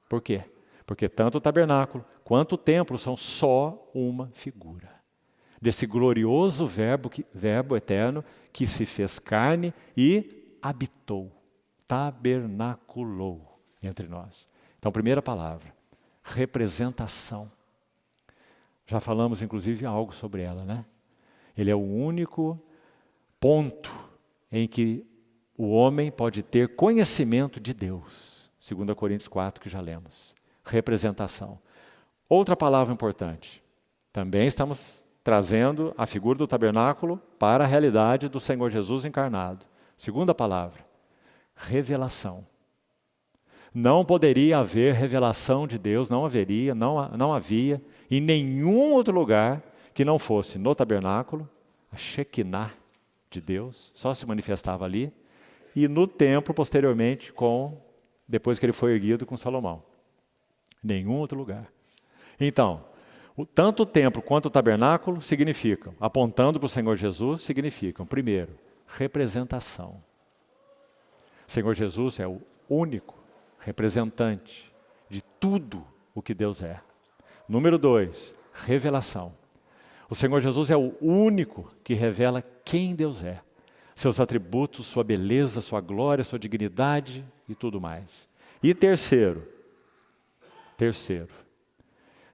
Speaker 1: Por quê? Porque tanto o tabernáculo quanto o templo são só uma figura desse glorioso verbo eterno que se fez carne e habitou, tabernaculou entre nós. Então, primeira palavra, representação. Já falamos, inclusive, algo sobre ela, né? Ele é o único ponto em que o homem pode ter conhecimento de Deus. 2 Coríntios 4, que já lemos. Representação. Outra palavra importante. Também estamos trazendo a figura do tabernáculo para a realidade do Senhor Jesus encarnado. Segunda palavra. Revelação. Não poderia haver revelação de Deus, não haveria, não havia, em nenhum outro lugar que não fosse no tabernáculo, a Shekinah de Deus, só se manifestava ali, e no templo posteriormente, depois que ele foi erguido com Salomão. Nenhum outro lugar. Então, tanto o templo quanto o tabernáculo significam, apontando para o Senhor Jesus, significam, primeiro, representação. O Senhor Jesus é o único representante de tudo o que Deus é. Número 2, revelação. O Senhor Jesus é o único que revela quem Deus é. Seus atributos, sua beleza, sua glória, sua dignidade e tudo mais. E terceiro,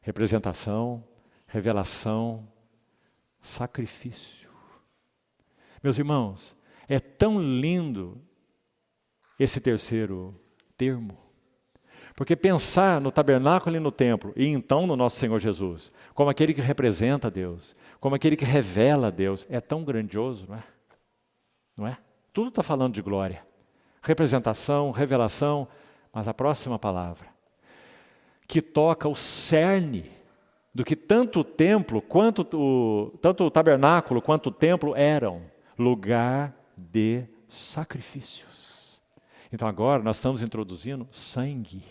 Speaker 1: representação, revelação, sacrifício. Meus irmãos, é tão lindo esse terceiro termo. Porque pensar no tabernáculo e no templo, e então no nosso Senhor Jesus, como aquele que representa Deus, como aquele que revela a Deus, é tão grandioso, não é? Não é? Tudo está falando de glória. Representação, revelação, mas a próxima palavra, que toca o cerne do que tanto o templo, tanto o tabernáculo quanto o templo eram, lugar de sacrifícios. Então agora nós estamos introduzindo sangue.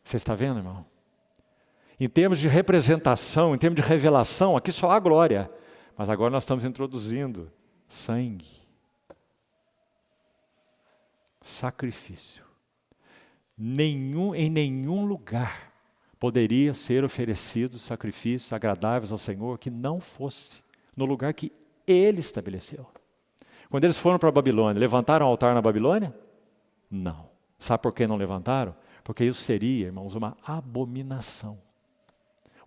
Speaker 1: Você está vendo, irmão? Em termos de representação, em termos de revelação, aqui só há glória. Mas agora nós estamos introduzindo sangue. Sacrifício. Em nenhum lugar poderia ser oferecido sacrifícios agradáveis ao Senhor que não fosse no lugar que Ele estabeleceu. Quando eles foram para a Babilônia, levantaram o altar na Babilônia? Não. Sabe por que não levantaram? Porque isso seria, irmãos, uma abominação.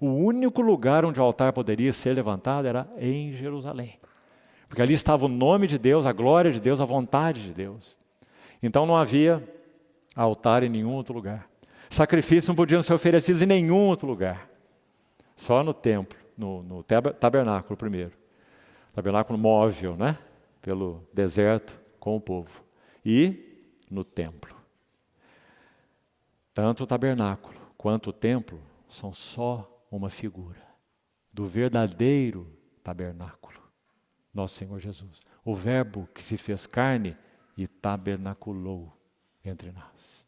Speaker 1: O único lugar onde o altar poderia ser levantado era em Jerusalém. Porque ali estava o nome de Deus, a glória de Deus, a vontade de Deus. Então não havia altar em nenhum outro lugar. Sacrifícios não podiam ser oferecidos em nenhum outro lugar. Só no templo, no tabernáculo primeiro. Tabernáculo móvel, né? Pelo deserto com o povo. E no templo. Tanto o tabernáculo quanto o templo são só uma figura do verdadeiro tabernáculo, nosso Senhor Jesus. O Verbo que se fez carne e tabernaculou entre nós.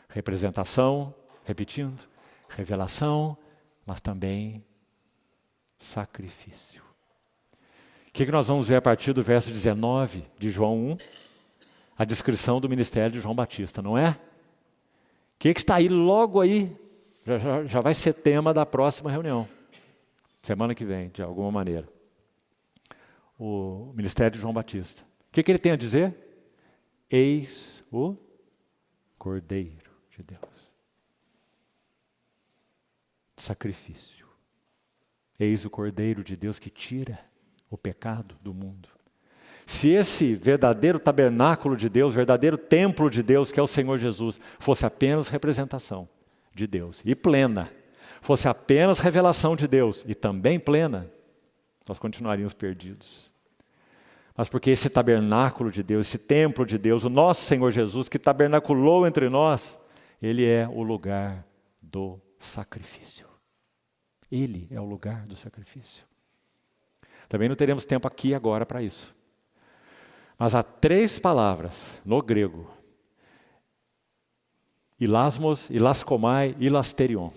Speaker 1: Representação, repetindo, revelação, mas também sacrifício. O que nós vamos ver a partir do verso 19 de João 1? A descrição do ministério de João Batista, não é? O que está aí logo aí? Já vai ser tema da próxima reunião. Semana que vem, de alguma maneira. O ministério de João Batista. O que ele tem a dizer? Eis o Cordeiro de Deus. Sacrifício. Eis o Cordeiro de Deus que tira o pecado do mundo. Se esse verdadeiro tabernáculo de Deus, verdadeiro templo de Deus, que é o Senhor Jesus, fosse apenas representação de Deus e plena, fosse apenas revelação de Deus e também plena, nós continuaríamos perdidos. Mas porque esse tabernáculo de Deus, esse templo de Deus, o nosso Senhor Jesus, que tabernaculou entre nós, Ele é o lugar do sacrifício. Ele é o lugar do sacrifício. Também não teremos tempo aqui agora para isso. Mas há 3 palavras no grego. Ilasmos, ilaskomai, ilasterion.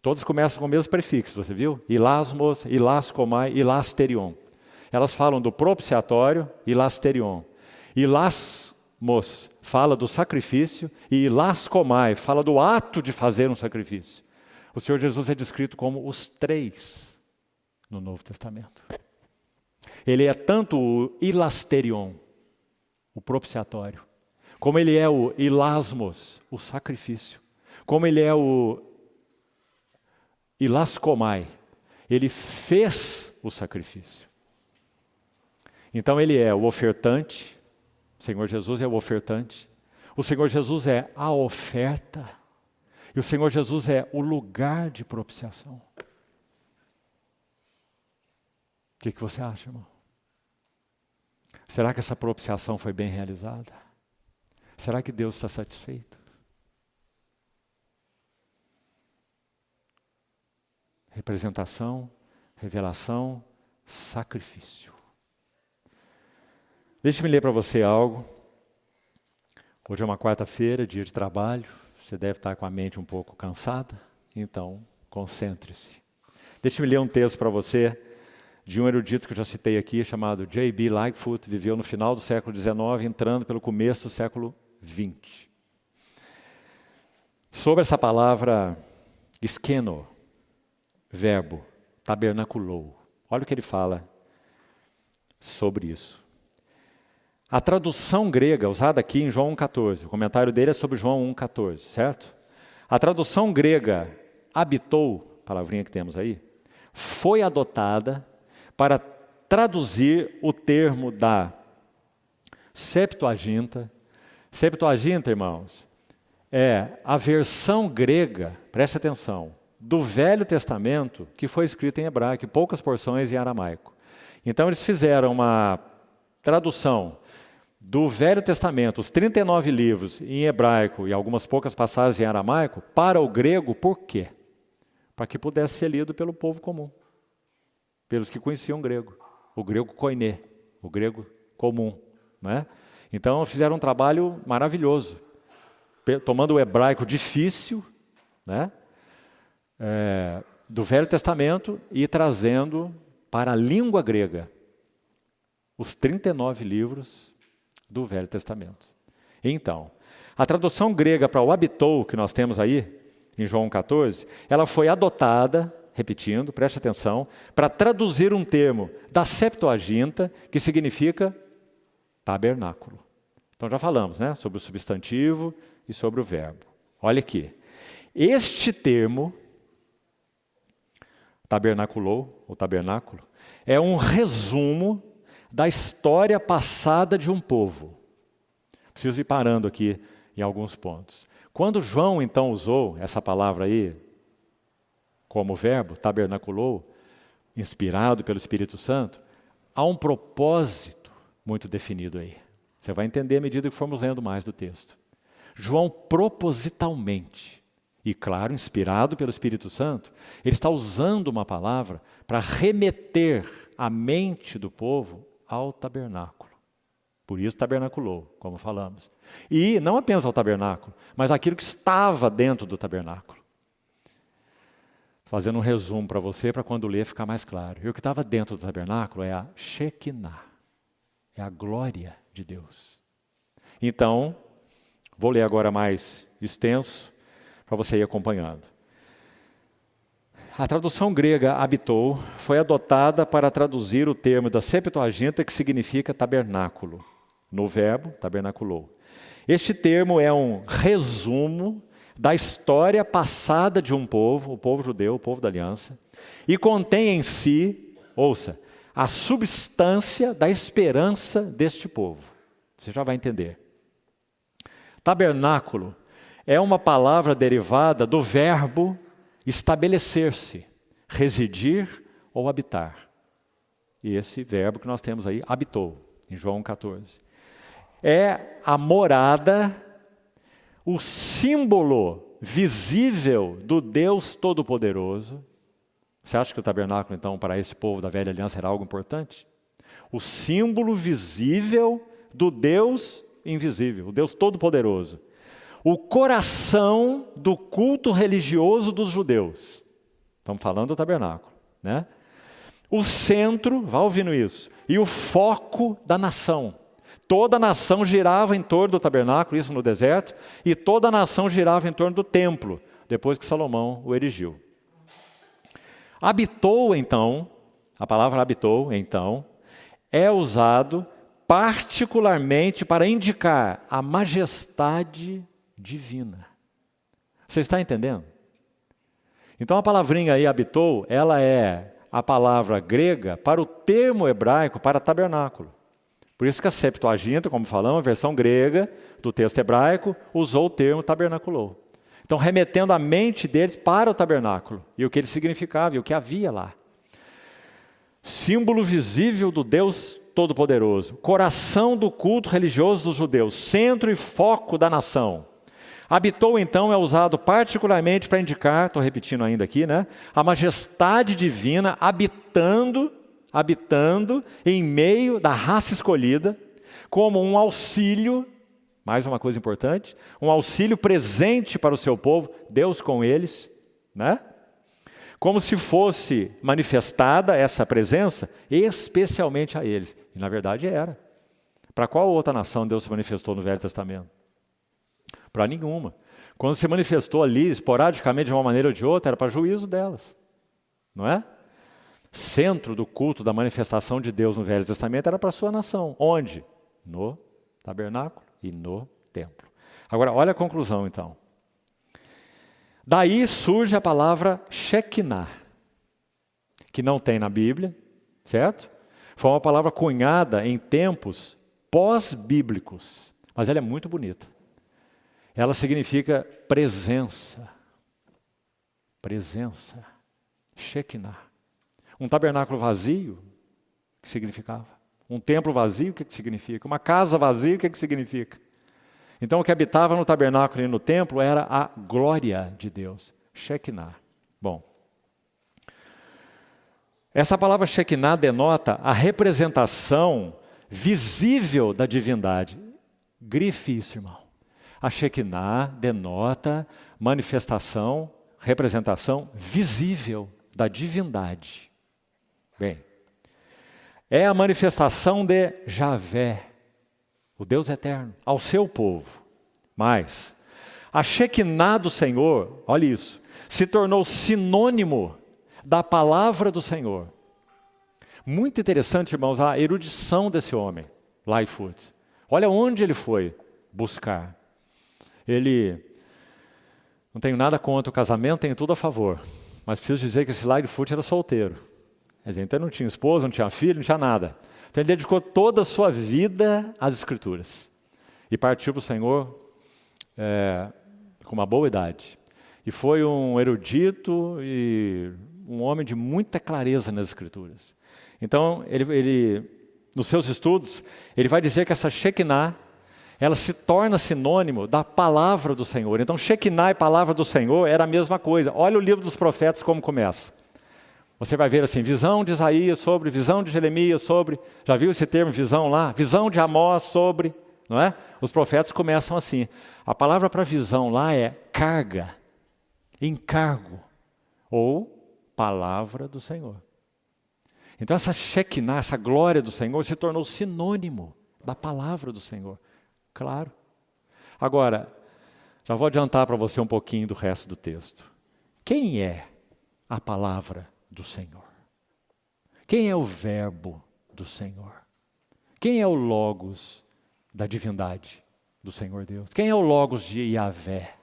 Speaker 1: Todos começam com o mesmo prefixo, você viu? Ilasmos, ilaskomai, ilasterion. Elas falam do propiciatório, ilasterion. Ilasmos fala do sacrifício e ilaskomai fala do ato de fazer um sacrifício. O Senhor Jesus é descrito como os 3 no Novo Testamento. Ele é tanto o ilasterion, o propiciatório, como ele é o ilasmos, o sacrifício, como ele é o ilaskomai, ele fez o sacrifício. Então ele é o ofertante, o Senhor Jesus é o ofertante, o Senhor Jesus é a oferta, e o Senhor Jesus é o lugar de propiciação. O que você acha, irmão? Será que essa propiciação foi bem realizada? Será que Deus está satisfeito? Representação, revelação, sacrifício. Deixe-me ler para você algo. Hoje é uma quarta-feira, dia de trabalho. Você deve estar com a mente um pouco cansada. Então, concentre-se. Deixe-me ler um texto para você de um erudito que eu já citei aqui, chamado J.B. Lightfoot, viveu no final do século XIX, entrando pelo começo do século XX. Sobre essa palavra skeno, verbo, tabernaculou. Olha o que ele fala sobre isso. A tradução grega usada aqui em João 1,14, o comentário dele é sobre João 1,14, certo? A tradução grega habitou, palavrinha que temos aí, foi adotada para traduzir o termo da Septuaginta. Septuaginta, irmãos, é a versão grega, preste atenção, do Velho Testamento que foi escrito em hebraico e poucas porções em aramaico. Então eles fizeram uma tradução do Velho Testamento, os 39 livros em hebraico e algumas poucas passagens em aramaico, para o grego, por quê? Para que pudesse ser lido pelo povo comum. Pelos que conheciam o grego koiné, o grego comum. Né? Então fizeram um trabalho maravilhoso, tomando o hebraico difícil, né? Do Velho Testamento e trazendo para a língua grega os 39 livros do Velho Testamento. Então, a tradução grega para o habitou, que nós temos aí, em João 14, ela foi adotada, repetindo, preste atenção, para traduzir um termo da Septuaginta, que significa tabernáculo. Então já falamos, né, sobre o substantivo e sobre o verbo. Olha aqui. Este termo, tabernaculou, ou tabernáculo, é um resumo da história passada de um povo. Preciso ir parando aqui em alguns pontos. Quando João, então, usou essa palavra aí, como verbo, tabernaculou, inspirado pelo Espírito Santo, há um propósito muito definido aí. Você vai entender à medida que formos lendo mais do texto. João propositalmente, e claro, inspirado pelo Espírito Santo, ele está usando uma palavra para remeter a mente do povo ao tabernáculo. Por isso tabernaculou, como falamos. E não apenas ao tabernáculo, mas aquilo que estava dentro do tabernáculo. Fazendo um resumo para você, para quando ler ficar mais claro. E o que estava dentro do tabernáculo é a Shekinah, é a glória de Deus. Então, vou ler agora mais extenso, para você ir acompanhando. A tradução grega habitou foi adotada para traduzir o termo da Septuaginta que significa tabernáculo, no verbo tabernaculou. Este termo é um resumo da história passada de um povo, o povo judeu, o povo da aliança, e contém em si, ouça, a substância da esperança deste povo. Você já vai entender. Tabernáculo é uma palavra derivada do verbo estabelecer-se, residir ou habitar. E esse verbo que nós temos aí, habitou, em João 14. É a morada, o símbolo visível do Deus Todo-Poderoso. Você acha que o tabernáculo, então, para esse povo da velha aliança era algo importante? O símbolo visível do Deus invisível, o Deus Todo-Poderoso. O coração do culto religioso dos judeus. Estamos falando do tabernáculo, né? O centro, vá ouvindo isso, e o foco da nação. Toda a nação girava em torno do tabernáculo, isso no deserto, e toda a nação girava em torno do templo, depois que Salomão o erigiu. Habitou, então, a palavra habitou, então, é usado particularmente para indicar a majestade divina. Você está entendendo? Então a palavrinha aí, habitou, ela é a palavra grega para o termo hebraico para tabernáculo. Por isso que a Septuaginta, como falamos, a versão grega do texto hebraico, usou o termo tabernaculou. Então remetendo a mente deles para o tabernáculo, e o que ele significava, e o que havia lá. Símbolo visível do Deus Todo-Poderoso, coração do culto religioso dos judeus, centro e foco da nação. Habitou, então, é usado particularmente para indicar, estou repetindo ainda aqui, né? A majestade divina habitando em meio da raça escolhida, como um auxílio, mais uma coisa importante, um auxílio presente para o seu povo, Deus com eles, né? Como se fosse manifestada essa presença, especialmente a eles. E na verdade era. Para qual outra nação Deus se manifestou no Velho Testamento? Para nenhuma. Quando se manifestou ali, esporadicamente, de uma maneira ou de outra, era para juízo delas. Não é? Centro do culto, da manifestação de Deus no Velho Testamento era para a sua nação. Onde? No tabernáculo e no templo. Agora, olha a conclusão, então. Daí surge a palavra Shekinah, que não tem na Bíblia, certo? Foi uma palavra cunhada em tempos pós-bíblicos, mas ela é muito bonita. Ela significa presença. Presença. Shekinah. Um tabernáculo vazio, o que significava? Um templo vazio, o que significa? Uma casa vazia, o que significa? Então o que habitava no tabernáculo e no templo era a glória de Deus. Shekinah. Bom. Essa palavra Shekinah denota a representação visível da divindade. Grife isso, irmão. A Shekinah denota manifestação, representação visível da divindade. Bem, é a manifestação de Javé, o Deus eterno, ao seu povo. Mas a Shekinah do Senhor, olha isso, se tornou sinônimo da palavra do Senhor. Muito interessante, irmãos, a erudição desse homem, Lightfoot. Olha onde ele foi buscar. Ele, não tenho nada contra o casamento, tenho tudo a favor. Mas preciso dizer que esse Lightfoot era solteiro. Quer dizer, então não tinha esposa, não tinha filho, não tinha nada. Então ele dedicou toda a sua vida às Escrituras. E partiu para o Senhor com uma boa idade. e foi um erudito e um homem de muita clareza nas Escrituras. Então, ele nos seus estudos, ele vai dizer que essa Shekinah, ela se torna sinônimo da palavra do Senhor. Então, Shekinah e palavra do Senhor era a mesma coisa. Olha o livro dos profetas como começa. Você vai ver assim, visão de Isaías sobre, visão de Jeremias sobre, já viu esse termo visão lá? Visão de Amós sobre, não é? Os profetas começam assim. A palavra para visão lá é carga, encargo, ou palavra do Senhor. Então essa Shekinah, essa glória do Senhor se tornou sinônimo da palavra do Senhor. Claro. Agora, já vou adiantar para você um pouquinho do resto do texto. Quem é a palavra do Senhor? Quem é o verbo do Senhor? Quem é o logos da divindade do Senhor Deus? Quem é o logos de Yahvé?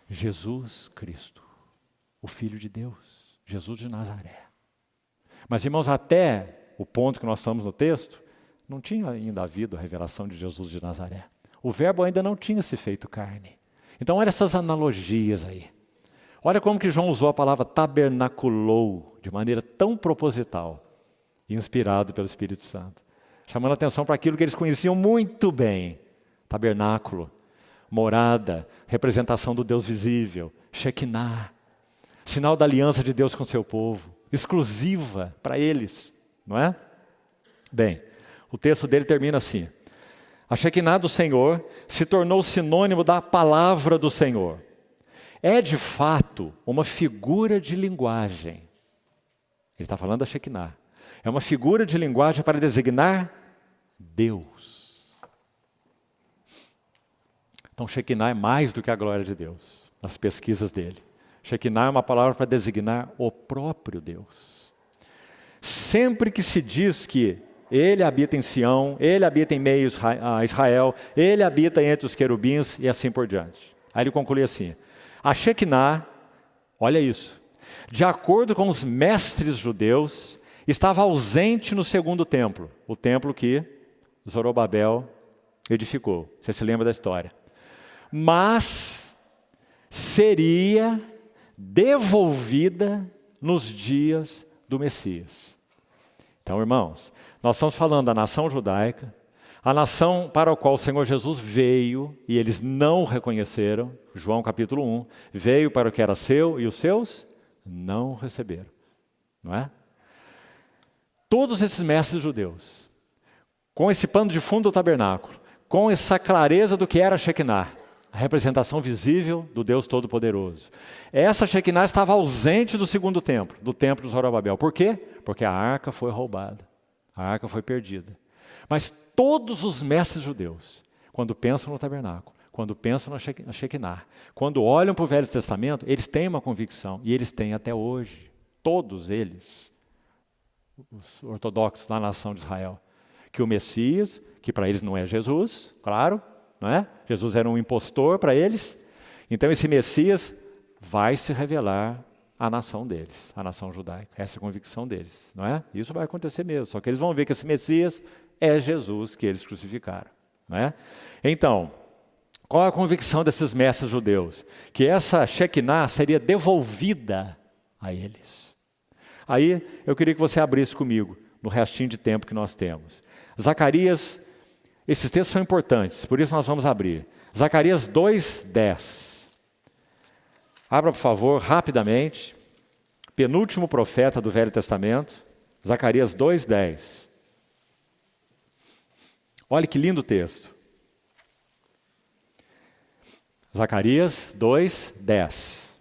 Speaker 1: Jesus Cristo, o Filho de Deus, Jesus de Nazaré. Mas, irmãos, até o ponto que nós estamos no texto, não tinha ainda havido a revelação de Jesus de Nazaré. O verbo ainda não tinha se feito carne. Então, olha essas analogias aí. Olha como que João usou a palavra tabernaculou de maneira tão proposital, inspirado pelo Espírito Santo, chamando a atenção para aquilo que eles conheciam muito bem. Tabernáculo, morada, representação do Deus visível, Shekinah, sinal da aliança de Deus com seu povo, exclusiva para eles, não é? Bem, o texto dele termina assim. A Shekinah do Senhor se tornou sinônimo da palavra do Senhor. É de fato uma figura de linguagem. Ele está falando da Shekinah. É uma figura de linguagem para designar Deus. Então Shekinah é mais do que a glória de Deus, nas pesquisas dele. Shekinah é uma palavra para designar o próprio Deus. Sempre que se diz que Ele habita em Sião, Ele habita em meio a Israel, Ele habita entre os querubins e assim por diante. Aí ele conclui assim, a Shekinah, olha isso, de acordo com os mestres judeus, estava ausente no segundo templo, o templo que Zorobabel edificou. Você se lembra da história? Mas seria devolvida nos dias do Messias. Então, irmãos, nós estamos falando da nação judaica, a nação para a qual o Senhor Jesus veio e eles não o reconheceram, João capítulo 1, veio para o que era seu e os seus não receberam, não é? Todos esses mestres judeus, com esse pano de fundo do tabernáculo, com essa clareza do que era a Shekinah, a representação visível do Deus Todo-Poderoso. Essa Shekinah estava ausente do segundo templo, do templo de Zorobabel. Por quê? Porque a arca foi roubada, a arca foi perdida. Mas todos os mestres judeus, quando pensam no tabernáculo, quando pensam na Shekinah, quando olham para o Velho Testamento, eles têm uma convicção, e eles têm até hoje, todos eles, os ortodoxos da nação de Israel, que o Messias, que para eles não é Jesus, claro, não é? Jesus era um impostor para eles, então esse Messias vai se revelar à nação deles, à nação judaica, essa é a convicção deles, não é? Isso vai acontecer mesmo, só que eles vão ver que esse Messias é Jesus que eles crucificaram, não é? Então, qual é a convicção desses mestres judeus? Que essa Shekinah seria devolvida a eles. Aí, eu queria que você abrisse comigo, no restinho de tempo que nós temos. Zacarias, esses textos são importantes, por isso nós vamos abrir. Zacarias 2:10. Abra, por favor, rapidamente. Penúltimo profeta do Velho Testamento, Zacarias 2:10. Olha que lindo texto. Zacarias 2:10.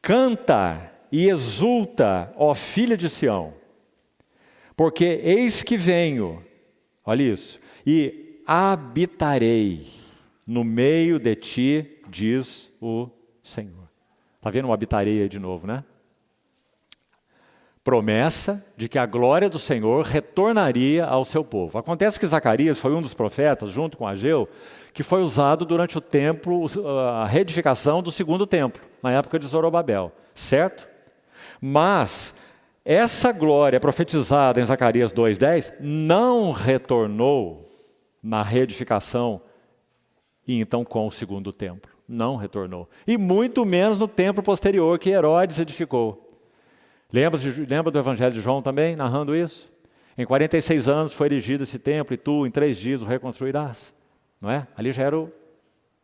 Speaker 1: Canta e exulta, ó filha de Sião, porque eis que venho, olha isso, e habitarei no meio de ti, diz o Senhor. Está vendo um habitarei aí de novo, né? Promessa de que a glória do Senhor retornaria ao seu povo. Acontece que Zacarias foi um dos profetas, junto com Ageu, que foi usado durante o templo, a reedificação do segundo templo, na época de Zorobabel, certo? Mas essa glória profetizada em Zacarias 2:10 não retornou na reedificação e então com o segundo templo. Não retornou. E muito menos no templo posterior que Herodes edificou. Lembra do Evangelho de João também, narrando isso? Em 46 anos foi erigido esse templo, e tu em 3 dias o reconstruirás. Não é? Ali já era o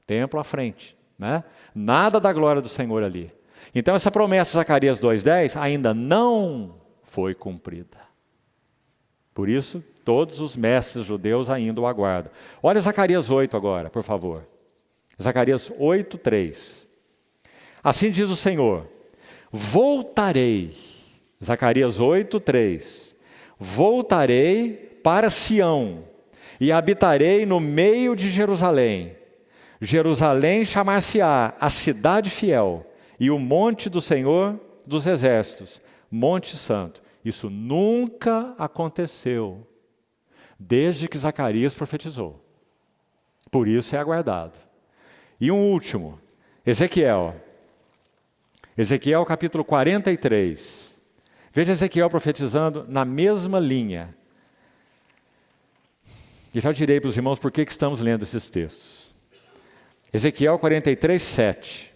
Speaker 1: templo à frente. Né? Nada da glória do Senhor ali. Então essa promessa de Zacarias 2,10 ainda não foi cumprida. Por isso, todos os mestres judeus ainda o aguardam. Olha Zacarias 8 agora, por favor. Zacarias 8:3. Assim diz o Senhor: voltarei. Zacarias 8:3. Voltarei para Sião e habitarei no meio de Jerusalém. Jerusalém chamar-se-á a cidade fiel e o monte do Senhor dos exércitos, Monte Santo. Isso nunca aconteceu desde que Zacarias profetizou. Por isso é aguardado. E um último, Ezequiel. Ezequiel capítulo 43. Veja Ezequiel profetizando na mesma linha. E já direi para os irmãos por que estamos lendo esses textos. Ezequiel 43:7.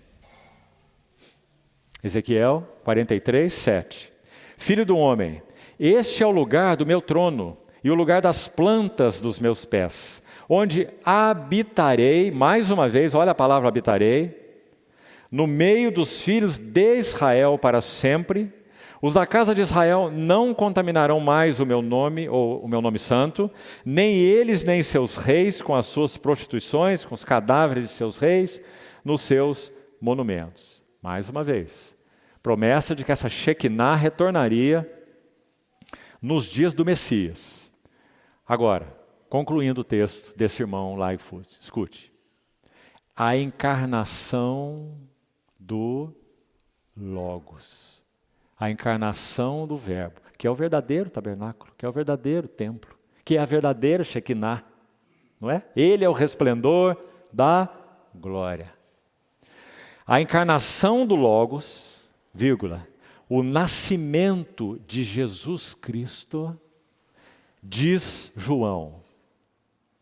Speaker 1: Ezequiel 43:7. Filho do homem, este é o lugar do meu trono e o lugar das plantas dos meus pés, onde habitarei, mais uma vez, olha a palavra habitarei, no meio dos filhos de Israel para sempre. Os da casa de Israel não contaminarão mais o meu nome, ou o meu nome santo, nem eles nem seus reis com as suas prostituições, com os cadáveres de seus reis, nos seus monumentos. Mais uma vez, promessa de que essa Shekinah retornaria nos dias do Messias. Agora, concluindo o texto desse irmão Lightfoot, escute. A encarnação do Logos. A encarnação do Verbo, que é o verdadeiro tabernáculo, que é o verdadeiro templo, que é a verdadeira Shekinah, não é? Ele é o resplendor da glória. A encarnação do Logos, vírgula, o nascimento de Jesus Cristo, diz João.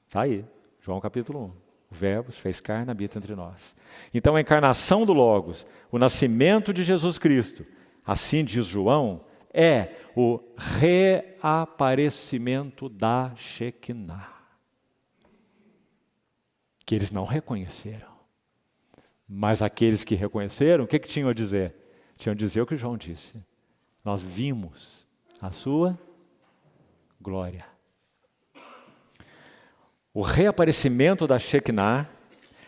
Speaker 1: Está aí, João capítulo 1. O Verbo se fez carne, habita entre nós. Então a encarnação do Logos, o nascimento de Jesus Cristo, assim diz João, é o reaparecimento da Shekinah. Que eles não reconheceram. Mas aqueles que reconheceram, o que tinham a dizer? Tinham a dizer o que João disse. Nós vimos a sua glória. O reaparecimento da Shekinah,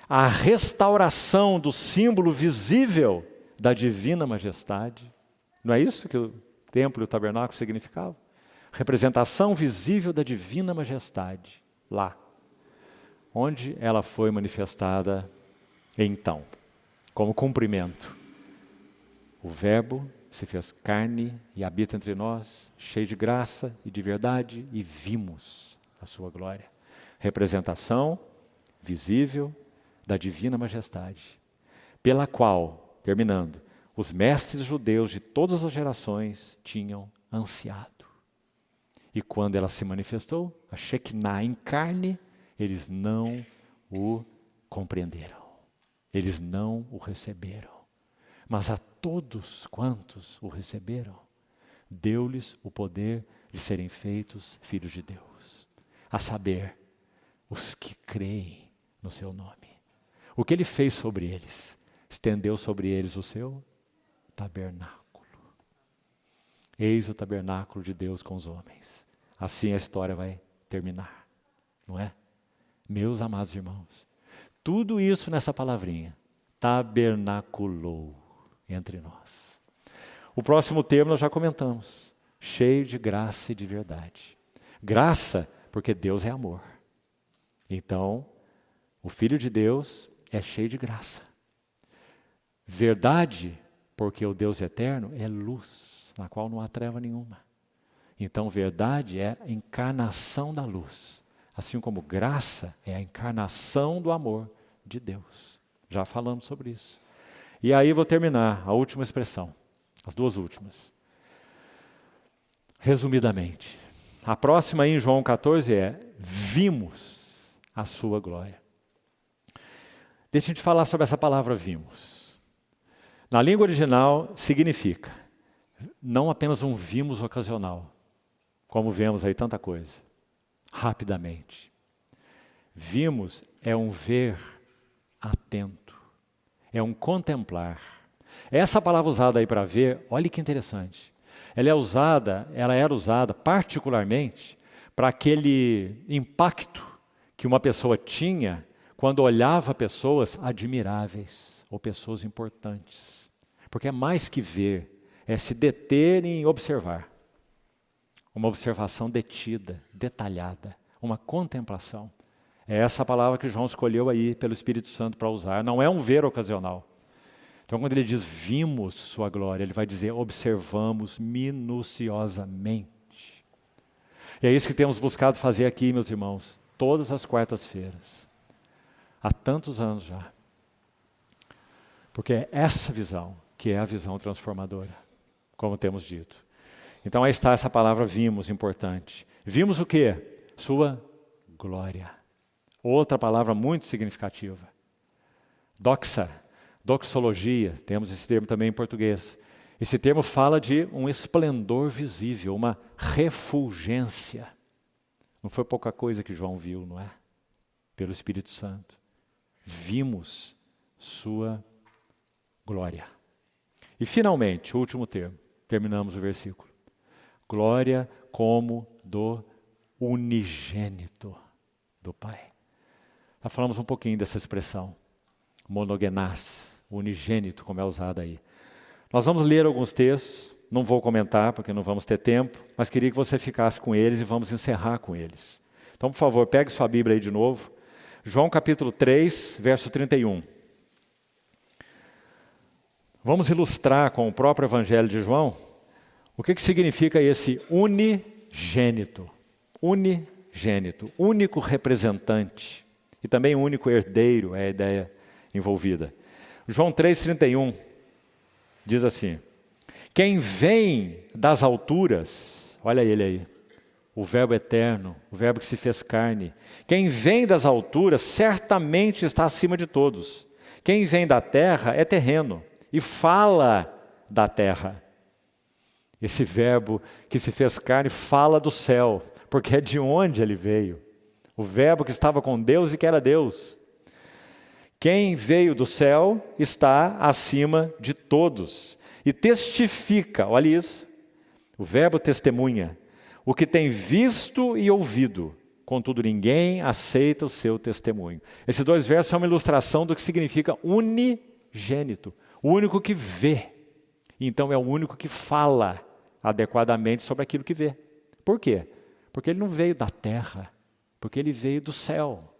Speaker 1: a restauração do símbolo visível da divina majestade. Não é isso que o templo e o tabernáculo significavam? Representação visível da divina majestade, lá, onde ela foi manifestada então, como cumprimento. O Verbo se fez carne e habita entre nós, cheio de graça e de verdade, e vimos a sua glória. Representação visível da divina majestade, pela qual, terminando, os mestres judeus de todas as gerações tinham ansiado. E quando ela se manifestou, a Shekinah em carne, eles não o compreenderam. Eles não o receberam. Mas a todos quantos o receberam, deu-lhes o poder de serem feitos filhos de Deus. A saber, os que creem no seu nome. O que ele fez sobre eles? Estendeu sobre eles o seu tabernáculo. Eis o tabernáculo de Deus com os homens. Assim a história vai terminar, não é? Meus amados irmãos, tudo isso nessa palavrinha, tabernaculou entre nós. O próximo termo nós já comentamos, cheio de graça e de verdade. Graça, porque Deus é amor. Então, o Filho de Deus é cheio de graça. Verdade, porque o Deus eterno é luz, na qual não há treva nenhuma. Então, verdade é a encarnação da luz, assim como graça é a encarnação do amor de Deus. Já falamos sobre isso. E aí vou terminar, a última expressão, as duas últimas. Resumidamente, a próxima aí em João 14 é: vimos a sua glória. Deixa eu te falar sobre essa palavra vimos. Na língua original significa não apenas um vimos ocasional, como vemos aí tanta coisa, rapidamente. Vimos é um ver atento, é um contemplar. Essa palavra usada aí para ver, olha que interessante. Ela era usada particularmente para aquele impacto que uma pessoa tinha quando olhava pessoas admiráveis ou pessoas importantes. Porque é mais que ver, é se deter em observar. Uma observação detida, detalhada, uma contemplação. É essa palavra que João escolheu aí pelo Espírito Santo para usar. Não é um ver ocasional. Então, quando ele diz vimos sua glória, ele vai dizer observamos minuciosamente. E é isso que temos buscado fazer aqui, meus irmãos, todas as quartas-feiras. Há tantos anos já. Porque é essa visão que é a visão transformadora, como temos dito. Então aí está essa palavra vimos, importante. Vimos o quê? Sua glória. Outra palavra muito significativa. Doxa, doxologia, temos esse termo também em português. Esse termo fala de um esplendor visível, uma refulgência. Não foi pouca coisa que João viu, não é? Pelo Espírito Santo. Vimos sua glória. E finalmente, o último termo, terminamos o versículo. Glória como do unigênito do Pai. Já falamos um pouquinho dessa expressão, monogenás, unigênito, como é usada aí. Nós vamos ler alguns textos, não vou comentar porque não vamos ter tempo, mas queria que você ficasse com eles e vamos encerrar com eles. Então, por favor, pegue sua Bíblia aí de novo. João capítulo 3, verso 31. Vamos ilustrar com o próprio Evangelho de João o que significa esse unigênito. Unigênito, único representante e também único herdeiro é a ideia envolvida. João 3,31 diz assim: quem vem das alturas, olha ele aí, o verbo eterno, o verbo que se fez carne. Quem vem das alturas certamente está acima de todos. Quem vem da terra é terreno e fala da terra. Esse verbo que se fez carne fala do céu, porque é de onde ele veio. O verbo que estava com Deus e que era Deus. Quem veio do céu está acima de todos e testifica, olha isso, o verbo testemunha, o que tem visto e ouvido, contudo ninguém aceita o seu testemunho. Esses dois versos são uma ilustração do que significa unigênito, o único que vê, então é o único que fala adequadamente sobre aquilo que vê. Por quê? Porque ele não veio da terra, porque ele veio do céu.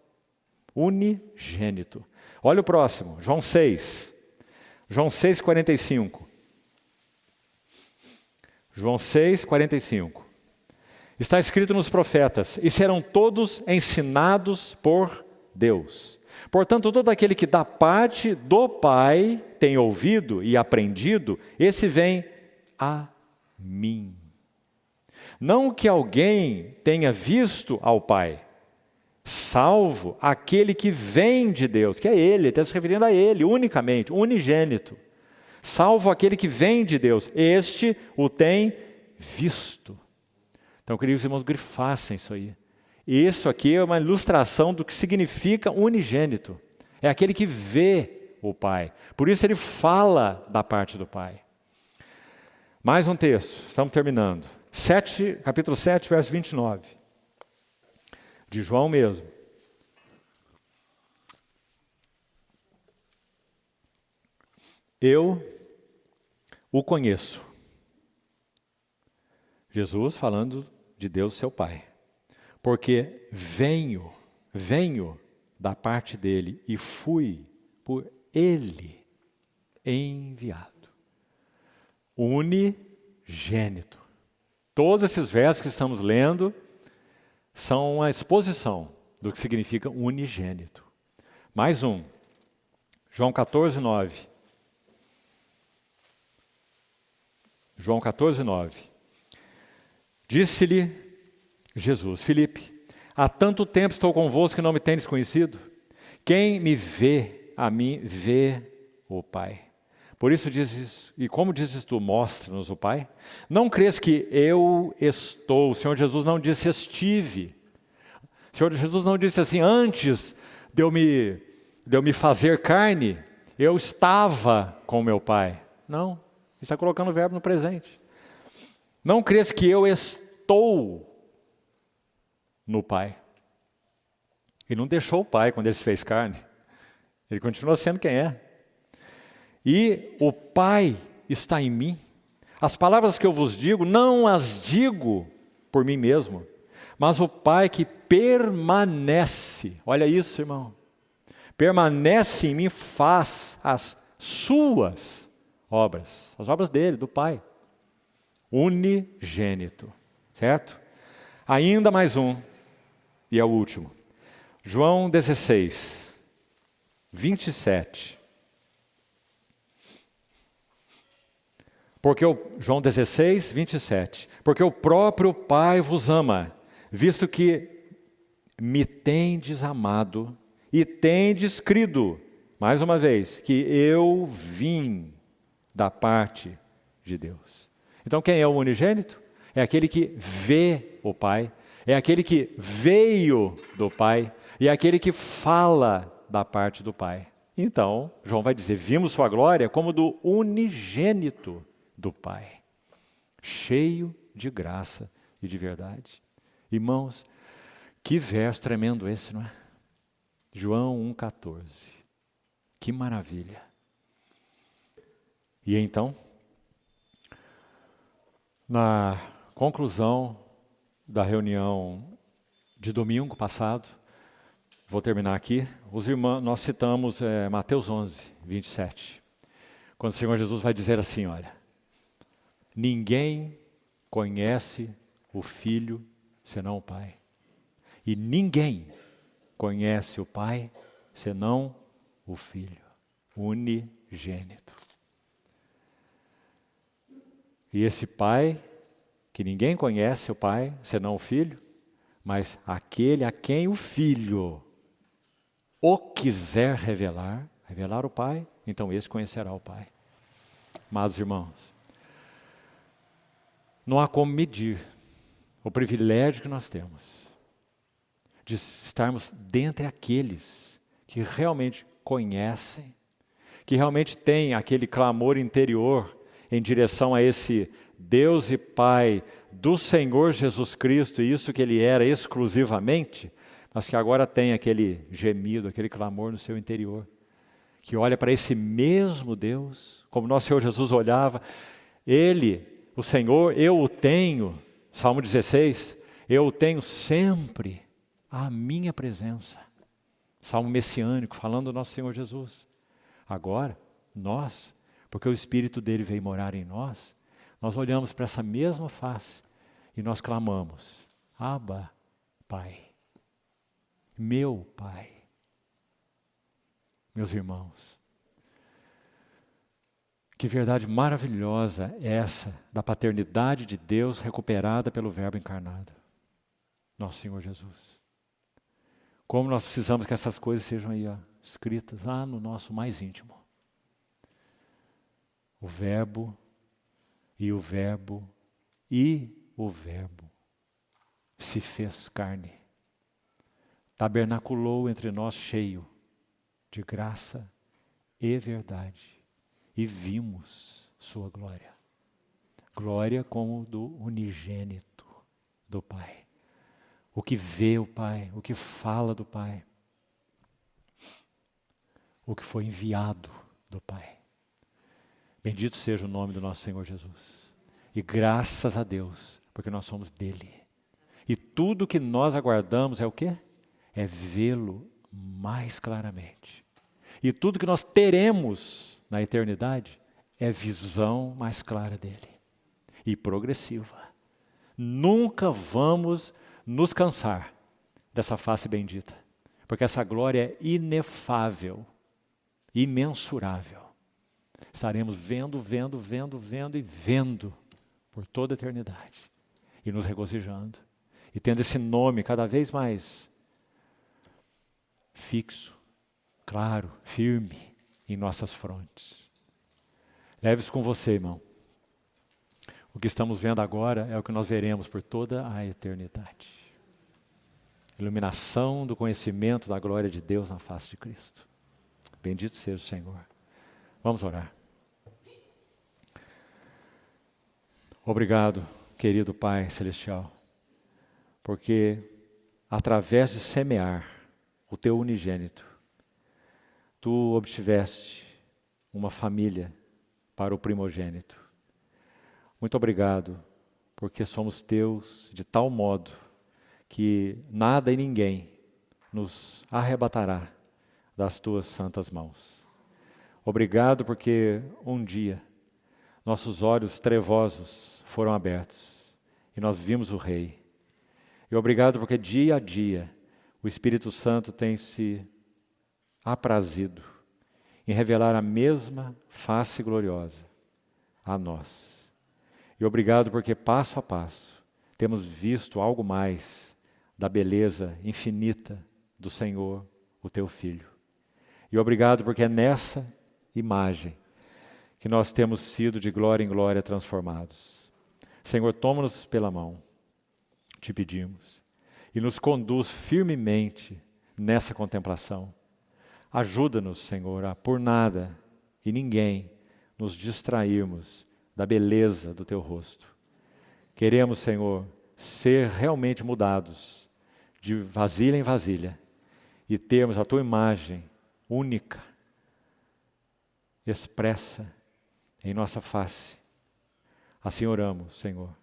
Speaker 1: Unigênito. Olha o próximo, João 6. João 6, 45. João 6, 45. Está escrito nos profetas: e serão todos ensinados por Deus. Portanto, todo aquele que da parte do Pai tem ouvido e aprendido, esse vem a mim. Não que alguém tenha visto ao Pai, salvo aquele que vem de Deus, que é Ele, está se referindo a Ele, unicamente, unigênito. Salvo aquele que vem de Deus, este o tem visto. Então eu queria que os irmãos grifassem isso aí. Isso aqui é uma ilustração do que significa unigênito. É aquele que vê o Pai. Por isso ele fala da parte do Pai. Mais um texto, estamos terminando. Capítulo 7, verso 29. De João mesmo. Eu o conheço. Jesus falando de Deus, seu Pai. Porque venho da parte dele e fui por ele enviado. Unigênito. Todos esses versos que estamos lendo são uma exposição do que significa unigênito. Mais um. João 14, 9. João 14, 9. Disse-lhe Jesus: Filipe, há tanto tempo estou convosco que não me tendes conhecido? Quem me vê, a mim vê o Pai. Por isso dizes, e como dizes tu, mostra-nos o Pai? Não crês que eu estou? O Senhor Jesus não disse estive. O Senhor Jesus não disse assim, antes de eu me fazer carne, eu estava com meu Pai. Não, ele está colocando o verbo no presente. Não crês que eu estou no Pai? Ele não deixou o Pai quando ele se fez carne. Ele continua sendo quem é. E o Pai está em mim. As palavras que eu vos digo, não as digo por mim mesmo, mas o Pai que permanece, olha isso, irmão, permanece em mim, faz as suas obras, as obras dele, do Pai, unigênito, certo? Ainda mais um, e é o último, João 16, 27. João 16, 27. Porque o próprio Pai vos ama, visto que me tendes amado e tendes crido, mais uma vez, que eu vim da parte de Deus. Então quem é o unigênito? É aquele que vê o Pai, é aquele que veio do Pai, e é aquele que fala da parte do Pai. Então, João vai dizer, vimos sua glória como do unigênito do Pai, cheio de graça e de verdade. Irmãos, que verso tremendo esse, não é? João 1,14. Que maravilha. E então, na conclusão da reunião de domingo passado, vou terminar aqui, nós citamos Mateus 11, 27. Quando o Senhor Jesus vai dizer assim, olha, ninguém conhece o Filho senão o Pai. E ninguém conhece o Pai senão o Filho, unigênito. E esse Pai, que ninguém conhece o Pai senão o Filho, mas aquele a quem o Filho o quiser revelar o Pai, então esse conhecerá o Pai. Mas, irmãos, não há como medir o privilégio que nós temos de estarmos dentre aqueles que realmente conhecem, que realmente têm aquele clamor interior em direção a esse Deus e Pai do Senhor Jesus Cristo, e isso que Ele era exclusivamente, mas que agora tem aquele gemido, aquele clamor no seu interior, que olha para esse mesmo Deus, como nosso Senhor Jesus olhava, Ele, o Senhor, eu o tenho, Salmo 16, eu o tenho sempre à minha presença. Salmo messiânico, falando do nosso Senhor Jesus. Agora, nós, porque o Espírito dele veio morar em nós, nós olhamos para essa mesma face e nós clamamos, Abba, Pai, meu Pai. Meus irmãos, que verdade maravilhosa é essa da paternidade de Deus recuperada pelo Verbo encarnado, nosso Senhor Jesus. Como nós precisamos que essas coisas sejam aí, escritas lá no nosso mais íntimo. O Verbo e o Verbo e o Verbo se fez carne, tabernaculou entre nós cheio de graça e verdade. E vimos sua glória. Glória como do unigênito do Pai. O que vê o Pai, o que fala do Pai. O que foi enviado do Pai. Bendito seja o nome do nosso Senhor Jesus. E graças a Deus, porque nós somos dele. E tudo que nós aguardamos é o quê? É vê-lo mais claramente. E tudo que nós teremos na eternidade é visão mais clara dele. E progressiva. Nunca vamos nos cansar dessa face bendita. Porque essa glória é inefável, imensurável. Estaremos vendo e vendo por toda a eternidade. E nos regozijando. E tendo esse nome cada vez mais fixo, claro, firme em nossas frontes. Leve-os com você, irmão. O que estamos vendo agora é o que nós veremos por toda a eternidade. Iluminação do conhecimento da glória de Deus na face de Cristo. Bendito seja o Senhor. Vamos orar. Obrigado, querido Pai Celestial, porque através de semear o Teu unigênito, Tu obtiveste uma família para o primogênito. Muito obrigado, porque somos Teus de tal modo que nada e ninguém nos arrebatará das Tuas santas mãos. Obrigado porque um dia nossos olhos trevosos foram abertos e nós vimos o Rei. E obrigado porque dia a dia o Espírito Santo tem se aprazido em revelar a mesma face gloriosa a nós. E obrigado porque passo a passo temos visto algo mais da beleza infinita do Senhor, o Teu Filho. E obrigado porque é nessa imagem que nós temos sido de glória em glória transformados. Senhor, toma-nos pela mão, te pedimos, e nos conduz firmemente nessa contemplação. Ajuda-nos, Senhor, a por nada e ninguém nos distrairmos da beleza do Teu rosto. Queremos, Senhor, ser realmente mudados de vasilha em vasilha e termos a Tua imagem única, expressa em nossa face. Assim oramos, Senhor,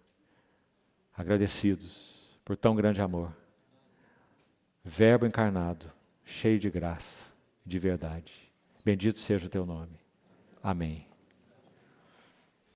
Speaker 1: agradecidos por tão grande amor. Verbo encarnado, cheio de graça, de verdade. Bendito seja o Teu nome. Amém.